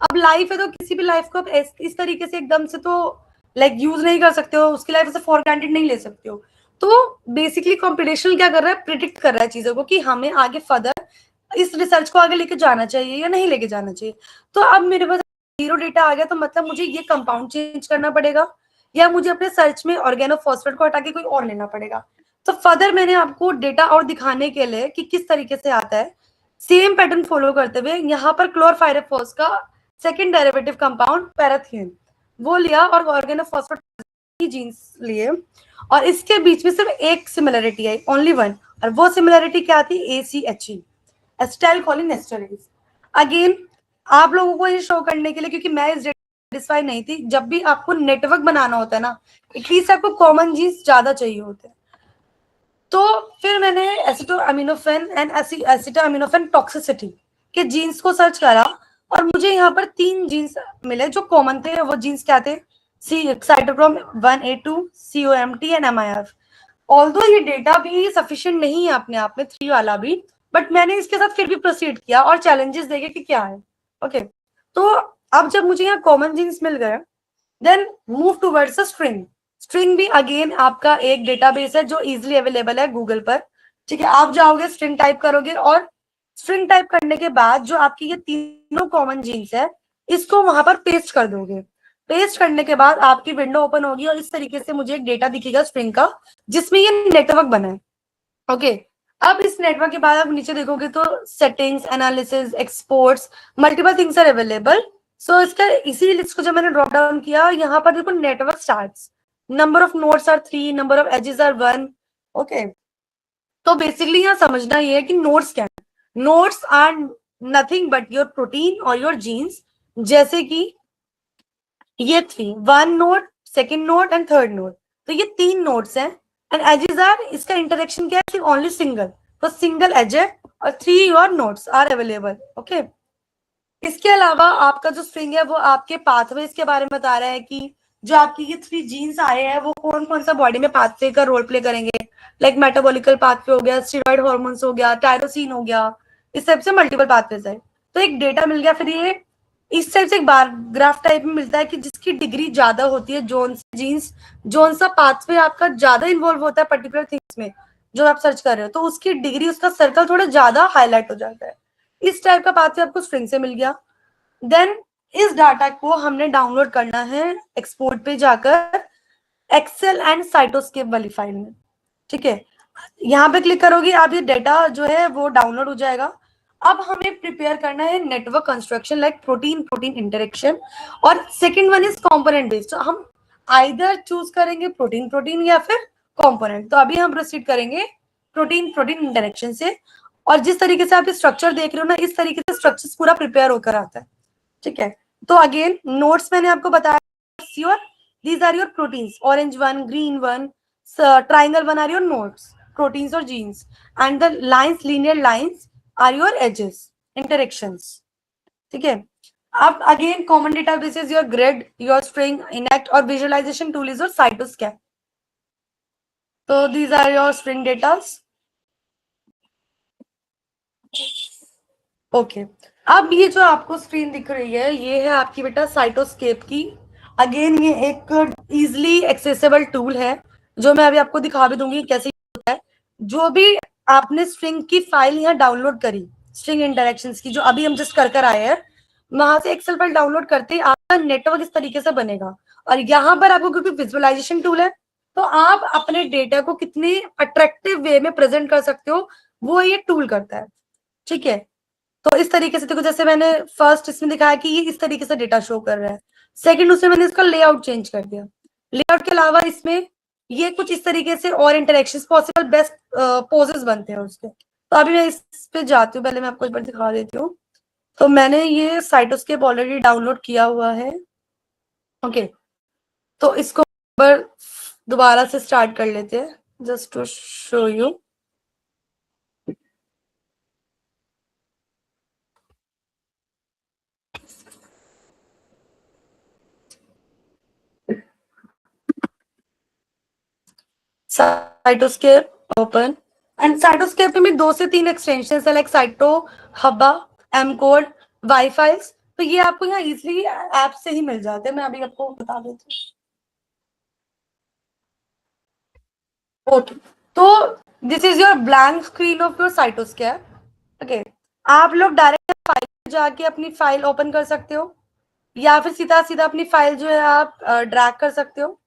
अब लाइफ है तो किसी भी लाइफ को आप इस तरीके से एकदम से तो लाइक यूज नहीं कर सकते हो, उसकी लाइफ से फॉर ग्रांटेड नहीं ले सकते हो। तो बेसिकली कॉम्पिटिशन क्या कर रहा है, प्रिडिक्ट कर रहा है चीजों को कि हमें आगे फर्दर इस रिसर्च को आगे लेके जाना चाहिए या नहीं लेके जाना चाहिए। तो अब मेरे पास 0 डेटा आ गया, तो मतलब मुझे ये कंपाउंड चेंज करना पड़ेगा या मुझे अपने सर्च में ऑर्गेनोफॉस्फेट को हटा के कोई और लेना पड़ेगा। तो फर्दर मैंने आपको डेटा और दिखाने के लिए कि किस तरीके से आता है, सेम पैटर्न फॉलो करते हुए यहाँ पर क्लोरपाइरिफॉस का सेकंड डेरिवेटिव कंपाउंड पैराथीन वो लिया और ऑर्गेनोफॉस्फेट की जीन्स लिए और इसके बीच में सिर्फ एक सिमिलरिटी आई, ओनली वन, और वो सिमिलरिटी क्या थी? ACHE, acetyl choline esterase. Again आप लोगों को ये शो करने के लिए, क्योंकि मैं इस सेटिस्फाई नहीं थी, जब भी आपको नेटवर्क बनाना होता है ना, एटलीस्ट आपको कॉमन जीन्स ज्यादा चाहिए होते हैं। तो फिर मैंने एसिटोअमीनोफेन एंड एसिटोअमीनोफेन टॉक्सिसिटी के जीन्स को सर्च करा और मुझे यहाँ पर 3 जीन्स मिले जो कॉमन थे। वो जीन्स क्या थे? Cytochrome 1A2, COMT and MIF। Although ये डेटा भी सफिशिएंट नहीं है अपने आप में, 3 वाला भी, बट मैंने इसके साथ फिर भी प्रोसीड किया और चैलेंजेस देखे कि क्या है। ओके, तो अब जब मुझे यहाँ कॉमन जीन्स मिल गए, then move towards string. String भी अगेन आपका एक डेटाबेस है जो इजीली अवेलेबल है गूगल पर। ठीक है, आप जाओगे, स्ट्रिंग टाइप करोगे और स्ट्रिंग टाइप करने के बाद जो आपकी ये तीनों कॉमन जीन्स है इसको वहां पर पेस्ट कर दोगे। पेस्ट करने के बाद आपकी विंडो ओपन होगी और इस तरीके से मुझे एक डेटा दिखेगा स्ट्रिंग का जिसमें ये नेटवर्क बना है। ओके, अब इस नेटवर्क के बाद आप नीचे देखोगे तो settings, analysis, exports, multiple things are available. So इसका इसी लिस्ट को जब मैंने ड्रॉप डाउन किया, यहाँ पर देखो network starts, number of nodes are 3, number of edges are 1। Okay, तो बेसिकली यहाँ समझना ये है कि नोड्स क्या है। Nodes are nothing but your protein और योर जीन्स, जैसे कि ये 3, 1 node, second node and third node. तो ये 3 नोड्स हैं एंड एजेस आर, इसका इंटरेक्शन क्या है? सिर्फ ओनली सिंगल, तो सिंगल एज है और 3 your nodes are available. Okay, इसके अलावा आपका जो स्ट्रिंग है वो आपके पाथवेज के बारे में बता रहा है कि जो आपकी ये 3 जीन्स आए हैं वो कौन कौन सा बॉडी में पाथवे का रोल प्ले करेंगे। लाइक मेटाबॉलिकल पाथवे हो गया, स्टीरॉयड हार्मोन्स हो गया, टायरोसिन हो गया, इस टाइप से मल्टीपल पाथवेज है। तो एक डेटा मिल गया। फिर ये इस टाइप से एक बार ग्राफ टाइप में मिलता है कि जिसकी डिग्री ज्यादा होती है, जोन जीन्स, जोन सा पाथवे आपका ज्यादा इन्वॉल्व होता है पर्टिकुलर थिंग्स में जो आप सर्च कर रहे हो, तो उसकी डिग्री, उसका सर्कल थोड़ा ज्यादा हाईलाइट हो जाता है। इस टाइप का पाथवे आपको स्ट्रिंग से मिल गया। देन इस डाटा को हमने डाउनलोड करना है एक्सपोर्ट पे जाकर एक्सेल एंड साइटोस्केप वाली फाइल में। ठीक है, यहाँ पे क्लिक करोगे आप, ये डाटा जो है वो डाउनलोड हो जाएगा। अब हमें प्रिपेयर करना है network construction like protein protein interaction, और second one is component based. तो हम आइदर चूज करेंगे प्रोटीन प्रोटीन या फिर कंपोनेंट। तो अभी हम प्रोसीड करेंगे प्रोटीन प्रोटीन इंटरेक्शन से, और जिस तरीके से आप स्ट्रक्चर देख रहे हो ना, इस तरीके से स्ट्रक्चर पूरा प्रिपेयर होकर आता है। ठीक है, तो अगेन नोट्स मैंने आपको बताया, these are your proteins, orange one, green one, triangle one are your nodes, proteins or genes, and the lines, linear lines are your edges, interactions. ठीक है, अब again common databases, your grid, your string, enact, और visualisation tool is your साइटोस्कैन। तो these are your string datas. Okay, अब ये जो आपको screen दिख रही है, ये है आपकी बेटा साइटोस्केप की। अगेन ये एक इजिली एक्सेसिबल टूल है, जो मैं अभी आपको दिखा भी दूंगी कैसे होता है। जो भी आपने स्ट्रिंग की फाइल यहाँ डाउनलोड करी, स्ट्रिंग इंटरेक्शंस की, जो अभी हम जस्ट कर आए हैं, वहां से एक्सेल फाइल डाउनलोड करते ही आपका नेटवर्क इस तरीके से बनेगा। और यहाँ पर आपको, क्योंकि विजुअलाइजेशन टूल है, तो आप अपने डेटा को कितने अट्रैक्टिव वे में प्रेजेंट कर सकते हो, वो ये टूल करता है। ठीक है, तो इस तरीके से देखो, जैसे मैंने फर्स्ट इसमें दिखाया कि ये इस तरीके से डेटा शो कर रहा है। सेकंड, उसमें मैंने इसका लेआउट चेंज कर दिया। लेआउट के अलावा इसमें ये कुछ इस तरीके से और इंटरेक्शंस पॉसिबल, बेस्ट पोजेस बनते हैं उसके। तो अभी मैं इस पे जाती हूँ, पहले मैं आपको एक बार दिखा देती हूँ। तो मैंने ये साइटोस्केप ऑलरेडी डाउनलोड किया हुआ है। ओके, तो इसको दोबारा से स्टार्ट कर लेते हैं, just to show you. Cytoscape open, and Cytoscape में 2 से 3 एक्सटेंशन है, like cytoHubba, MCODE, yFiles. तो ये आपको यहाँ इजिली ऐप से ही मिल जाते हैं, मैं अभी आपको बता देती हूँ। ओके, तो this is your blank screen of your Cytoscape. Okay, आप लोग डायरेक्ट फाइल में जाके अपनी फाइल ओपन कर सकते हो, या फिर सीधा सीधा अपनी फाइल जो है आप ड्रैग कर सकते हो।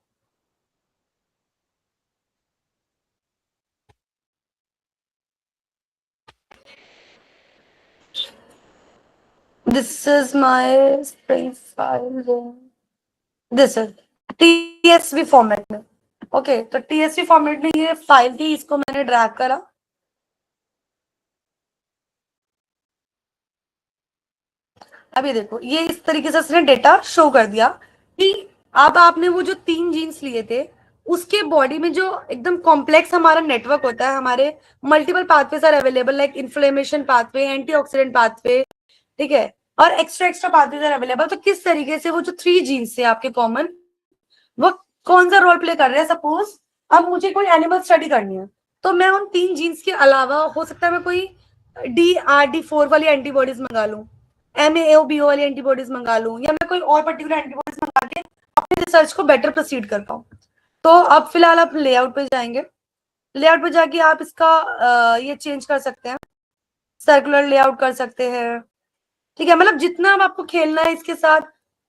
This is my spring file. This is TSV format में। ओके, तो TSV फॉर्मेट में ये फाइल थी, इसको मैंने ड्रैग करा। अभी देखो, ये इस तरीके से इसने डेटा शो कर दिया कि अब आपने वो जो 3 जीन्स लिए थे, उसके बॉडी में जो एकदम कॉम्प्लेक्स हमारा नेटवर्क होता है, हमारे multiple pathways are available, like inflammation pathway, antioxidant pathway, ठीक है, और extra extra pathways are available. तो किस तरीके से वो जो 3 जीन्स थे आपके कॉमन, वो कौन सा रोल प्ले कर रहे हैं। सपोज अब मुझे कोई एनिमल स्टडी करनी है, तो मैं उन 3 जीन्स के अलावा हो सकता है मैं कोई DRD4 वाली एंटीबॉडीज मंगा लूं, MAOBO वाली एंटीबॉडीज मंगा लूं, या मैं कोई और पर्टिकुलर एंटीबॉडीज मंगा के अपने रिसर्च को बेटर प्रोसीड कर पाऊं। तो अब फिलहाल आप लेआउट पे जाएंगे। लेआउट पे जाके आप इसका ये चेंज कर सकते हैं, सर्कुलर लेआउट कर सकते हैं। ठीक है, मतलब जितना अब आपको खेलना है इसके साथ।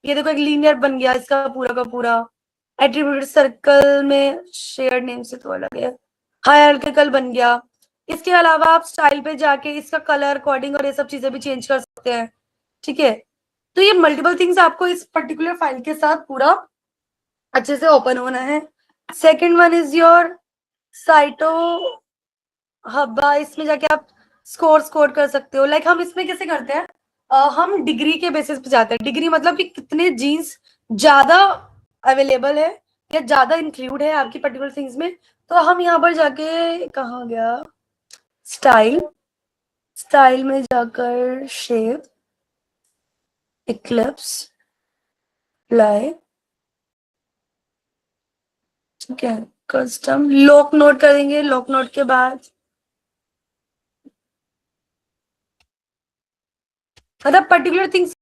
ये देखो, एक लीनियर बन गया इसका पूरा का पूरा। एट्रीब्यूट सर्कल में शेयर नेम से तो अलग है, हायरार्किकल बन गया। इसके अलावा आप स्टाइल पे जाके इसका कलर कोडिंग और ये सब चीजें भी चेंज कर सकते हैं। ठीक है, तो ये मल्टीपल थिंग्स आपको इस पर्टिकुलर फाइल के साथ पूरा अच्छे से ओपन होना है। Second one is your cytohubba. इसमें जाके आप स्कोर कर सकते हो। लाइक हम इसमें कैसे करते हैं, हम डिग्री के बेसिस पे जाते हैं। डिग्री मतलब कि कितने जीन्स ज्यादा अवेलेबल है या ज्यादा इंक्लूड है आपकी पर्टिकुलर थिंग्स में। तो हम यहाँ पर जाके, कहाँ गया, स्टाइल में जाकर शेप, इक्लिप्स, अप्लाई, ठीक है, कस्टम, लॉक नोट करेंगे। लॉक नोट के बाद मतलब पर्टिकुलर थिंग्स,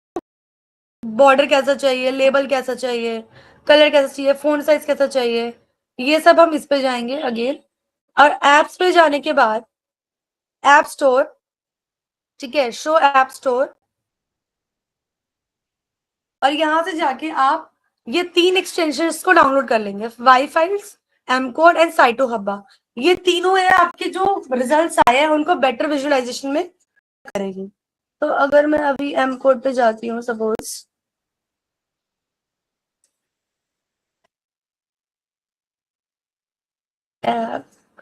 बॉर्डर कैसा चाहिए, लेबल कैसा चाहिए, कलर कैसा चाहिए, फोन साइज कैसा चाहिए, ये सब हम इस पे जाएंगे अगेन। और एप्स पे जाने के बाद ऐप स्टोर, ठीक है, शो ऐप स्टोर, और यहां से जाके आप ये 3 एक्सटेंशंस को डाउनलोड कर लेंगे, वाईफाइल्स, एमकोड एंड साइटो हब्बा। ये तीनों है आपके जो रिजल्ट्स आए हैं उनको बेटर विजुअलाइजेशन में करेगी। तो अगर मैं अभी एमकोड पे जाती हूँ, सपोज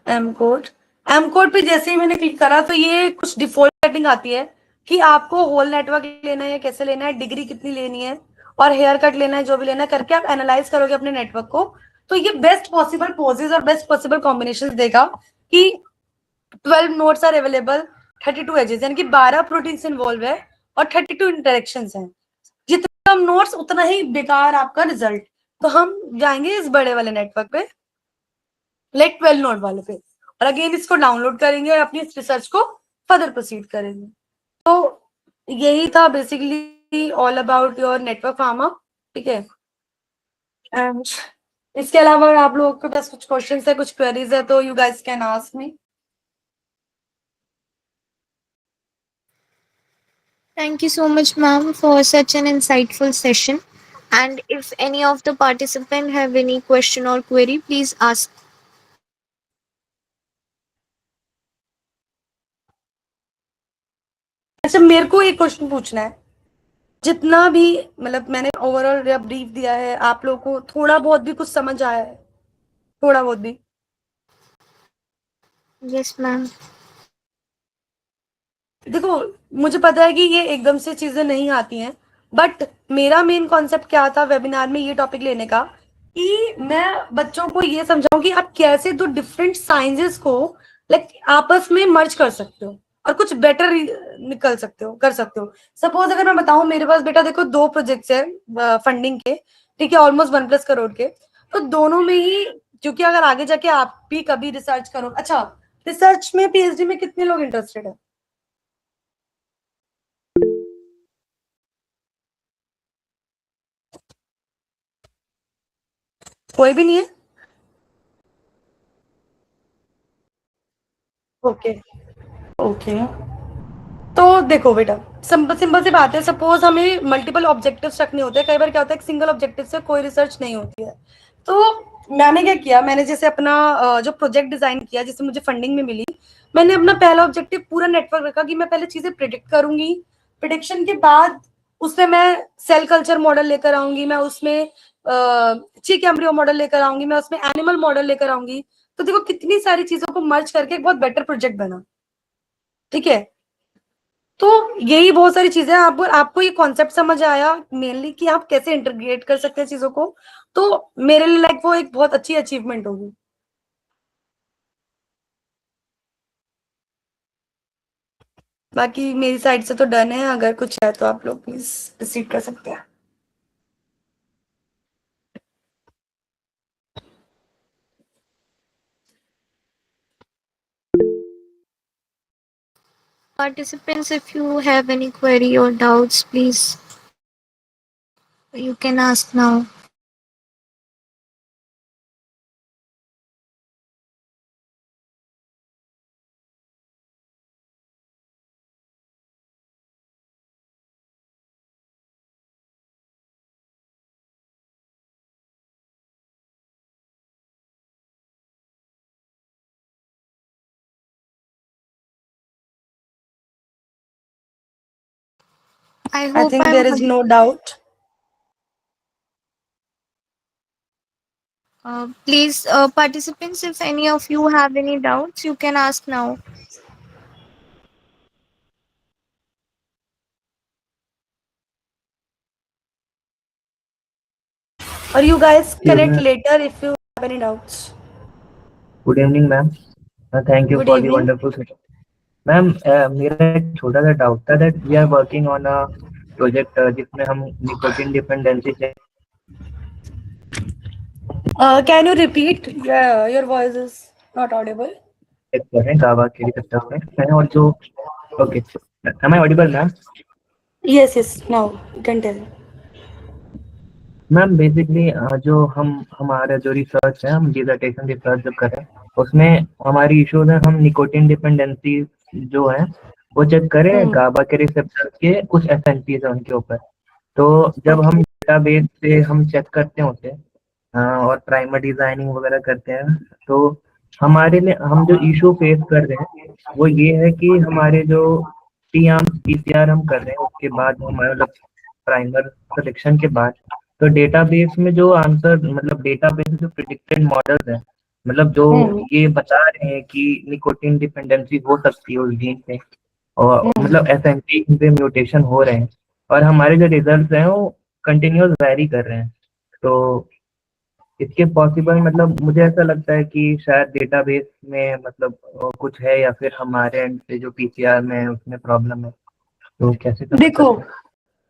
एमकोड पे जैसे ही मैंने क्लिक करा, तो ये कुछ डिफॉल्ट सेटिंग आती है कि आपको होल नेटवर्क लेना है, कैसे लेना है, डिग्री कितनी लेनी है, और हेयर कट लेना है, जो भी लेना है करके आप एनालाइज करोगे अपने नेटवर्क को। तो ये बेस्ट पॉसिबल पोजेस और बेस्ट पॉसिबल कॉम्बिनेशन देगा कि 12 नोट्स आर अवेलेबल, 32 एजेस, यानी कि 12 प्रोटीन्स इन्वॉल्व है और 32 इंटरेक्शंस हैं। जितना कम नोट्स उतना ही बेकार आपका रिजल्ट। तो हम जाएंगे इस बड़े वाले नेटवर्क पे, लाइक 12 नोट वाले पे, और अगेन इसको डाउनलोड करेंगे और अपनी रिसर्च को फर्दर प्रोसीड करेंगे। तो यही था basically all about your network pharma, ठीक है। एंड इसके अलावा आप लोगों के पास कुछ क्वेश्चंस है, कुछ क्वेरीज है, तो you guys can ask me. Thank you so much, ma'am, for such an insightful session. And if any of the participants have any question or query, please ask. अच्छा, मेरे को एक क्वेश्चन पूछना है। जितना भी मतलब मैंने ओवरऑल ब्रीफ दिया है, आप लोगों को थोड़ा बहुत भी कुछ समझ आया है? थोड़ा बहुत भी? Yes, ma'am. देखो, मुझे पता है कि ये एकदम से चीजें नहीं आती हैं, बट मेरा मेन कॉन्सेप्ट क्या था वेबिनार में ये टॉपिक लेने का, कि मैं बच्चों को ये समझाऊं कि आप कैसे दो डिफरेंट साइंसेस को लाइक आपस में मर्ज कर सकते हो और कुछ बेटर निकल सकते हो, कर सकते हो। सपोज अगर मैं बताऊं, मेरे पास बेटा देखो 2 प्रोजेक्ट्स है फंडिंग के, ठीक है, ऑलमोस्ट 1+ करोड़ के। तो दोनों में ही, क्योंकि अगर आगे जाके आप भी कभी रिसर्च करो, अच्छा रिसर्च में पीएचडी में कितने लोग इंटरेस्टेड है? कोई भी नहीं है? Okay okay. तो देखो बेटा, सिंपल सिंपल सी बात है, सपोज हमें मल्टीपल ऑब्जेक्टिव्स रखने होते हैं। कई बार क्या होता है, सिंगल ऑब्जेक्टिव से कोई रिसर्च नहीं होती है। तो मैंने क्या किया, मैंने जैसे अपना जो प्रोजेक्ट डिजाइन किया जिससे मुझे फंडिंग में मिली, मैंने अपना पहला ऑब्जेक्टिव पूरा नेटवर्क रखा कि मैं पहले चीजें प्रिडिक्ट करूंगी। प्रिडिक्शन के बाद उसमें मैं सेल कल्चर मॉडल लेकर आऊंगी, मैं उसमें चिक एम्ब्रियो मॉडल लेकर आऊंगी, मैं उसमें एनिमल मॉडल लेकर आऊंगी। तो देखो कितनी सारी चीजों को मर्ज करके एक बहुत बेटर प्रोजेक्ट बना, ठीक है। तो यही बहुत सारी चीजें, आपको ये कॉन्सेप्ट समझ आया मेनली कि आप कैसे इंटीग्रेट कर सकते हैं चीजों को। तो मेरे लिए लाइक वो एक बहुत अच्छी अचीवमेंट होगी। बाकी मेरी साइड से तो डन है, अगर कुछ है तो आप लोग प्लीज प्रोसीड कर सकते हैं। Participants, if you have any query or doubts, please you can ask now. I I hope think I'm there is no doubt. please participants, if any of you have any doubts, you can ask now. और you guys Yes, connect ma'am. Later if you have any doubts. Good evening, ma'am. Thank you good for the evening. wonderful session. Ma'am मेरा एक छोटा सा doubt था that we are working on a project जिसमें हम nicotine dependency check can you repeat, your voice is not audible. कर रहे हैं गावा के रिसेप्टर में और जो okay am I audible ma'am? Yes yes, now you can tell. Ma'am basically जो हमारा जो रिसर्च है, हम डिसर्टेशन रिसर्च जब कर रहे हैं उसमें हमारी इश्यूज है, हम निकोटिन डिपेंडेंसी जो है वो चेक करें गाबा के रिसेप्टर के कुछ एफएनसीज है उनके ऊपर। तो जब हम डेटाबेस से हम चेक करते हैं उसे और प्राइमर डिजाइनिंग वगैरह करते हैं, तो हमारे लिए हम जो इशू फेस कर रहे हैं वो ये है कि हमारे जो पीसीआर हम कर रहे हैं उसके बाद हमारा मतलब प्राइमर सिलेक्शन के बाद तो डेटाबेस में जो आंसर मतलब डेटाबेस में जो प्रिडिक्टेड मॉडल्स हैं, मतलब जो ये बता रहे हैं कि निकोटिन डिपेंडेंसी हो सकती है उस जीन पे और मतलब एसएनपी पे म्यूटेशन हो रहे हैं और हमारे जो रिजल्ट्स हैं वो कंटिन्यूस वैरी कर रहे हैं। तो इसके पॉसिबल मतलब मुझे ऐसा लगता है कि शायद डेटाबेस में मतलब कुछ है या फिर हमारे एंड से जो पीसीआर में है उसमें प्रॉब्लम है। तो कैसे कर देखो,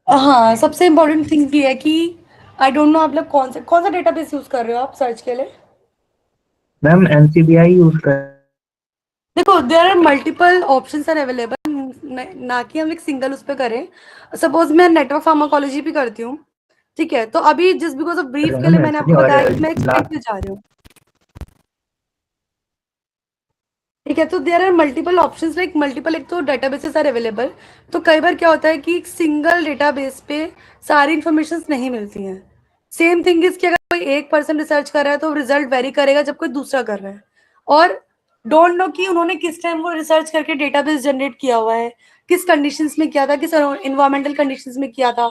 हाँ सबसे इम्पोर्टेंट थिंग ये है कि आई डोंट नो आप लोग कौन सा डेटाबेस यूज कर रहे हो आप सर्च के लिए? मैम एनसीबीआई यूज कर। देखो, there are multiple options are available, ना कि हम एक सिंगल उस पर करें। सपोज मैं नेटवर्क फार्माकोलॉजी भी करती हूँ, ठीक है, तो अभी जस्ट बिकॉज ऑफ ब्रीफ के लिए मैंने आपको और बताया कि मैं एक्सप्लेन लास्ट पे जा रही हूँ, ठीक है। तो there are multiple options, like multiple, एक तो डेटाबेसेस आर अवेलेबल। तो कई बार क्या होता है कि एक सिंगल डेटाबेस पे सारी इंफॉर्मेशन नहीं मिलती हैं। सेम थिंग इज कि अगर कोई एक पर्सन रिसर्च कर रहा है तो रिजल्ट वेरी करेगा जब कोई दूसरा कर रहा है, और डोंट नो कि उन्होंने किस टाइम वो रिसर्च करके डेटाबेस जनरेट किया हुआ है, किस कंडीशंस में किया था, किस इन्वायरमेंटल कंडीशंस में किया था,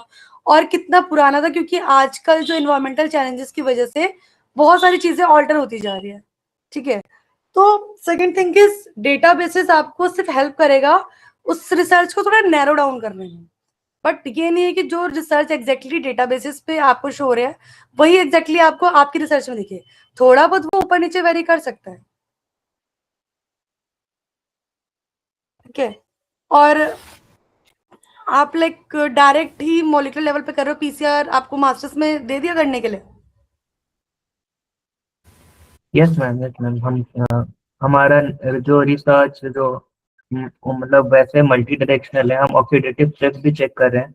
और कितना पुराना था, क्योंकि आजकल जो इन्वायरमेंटल चैलेंजेस की वजह से बहुत सारी चीजें ऑल्टर होती जा रही है, ठीक है। तो सेकंड थिंग इज डेटाबेसेस आपको सिर्फ हेल्प करेगा उस रिसर्च को थोड़ा नैरो डाउन करने में, बट ये नहीं है कि जो रिसर्च एग्जैक्टली डेटाबेसेस पे आपको शो हो रहा है वही एग्जैक्टली आपको आपकी रिसर्च में दिखे। थोड़ा बहुत वो ऊपर नीचे वेरी कर सकता है, ठीक है। और आप लाइक डायरेक्ट ही मॉलिक्यूलर लेवल पे कर रहे हो, पीसीआर आपको मास्टर्स में दे दिया करने के लिए? यस मैम हम हमारा जो रिसर्च जो मतलब वैसे मल्टी डायरेक्शनल है, हम ऑक्सीडेटिव स्ट्रेस भी चेक कर रहे हैं,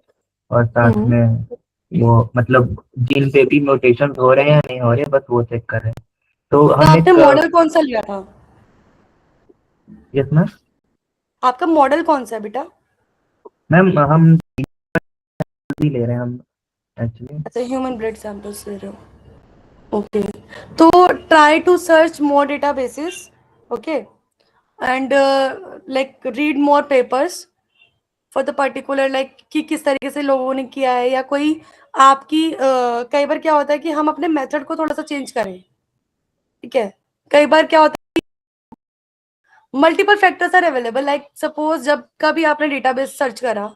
और साथ में वो मतलब जीन पे भी म्यूटेशन हो रहे हैं या नहीं हो रहे, बस वो चेक कर रहे हैं। तो तो हम आपने एक मॉडल कौन सा लिया था? यस मैम आपका मॉडल कौन सा है बेटा? मैम हम भी ले रहे हैं हम एक्चुअली। अच्छा, ह्यूमन ब्लड सैंपल्स ले रहे हो, ओके। तो try to search more databases, okay, and like read more papers for the particular, like कि किस तरीके से लोगों ने किया है, या कोई आपकी कई बार क्या होता है कि हम अपने मेथड को थोड़ा सा चेंज करें, ठीक है। कई बार क्या होता है, multiple factors are available, like suppose जब कभी आपने डेटाबेस सर्च करा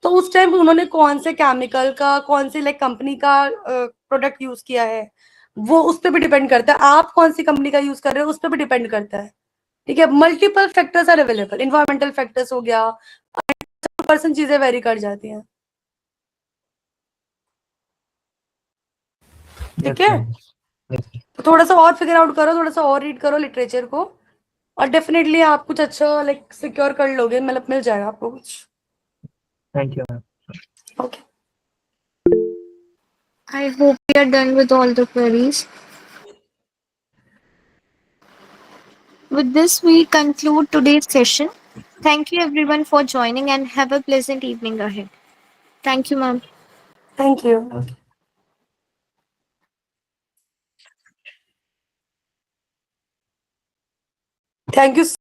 तो उस टाइम उन्होंने कौन से केमिकल का, कौन से लाइक कंपनी का प्रोडक्ट यूज किया है, वो उस पर भी डिपेंड करता है। आप कौन सी कंपनी का यूज कर रहे हो उस पर भी डिपेंड करता है, ठीक है। Multiple factors are available, environmental factors हो गया, पर्सन चीजें वेरी कर जाती हैं, ठीक यस है। मैम तो थोड़ा सा और फिगर आउट करो, थोड़ा सा और रीड करो लिटरेचर को, और डेफिनेटली आप कुछ अच्छा लाइक सिक्योर कर लोगे, मतलब मिल जाएगा आपको कुछ, thank you ma'am. Okay. I hope we are done with all the queries. With this, we conclude today's session. Thank you everyone for joining and have a pleasant evening ahead. Thank you, ma'am. Thank you. Thank you.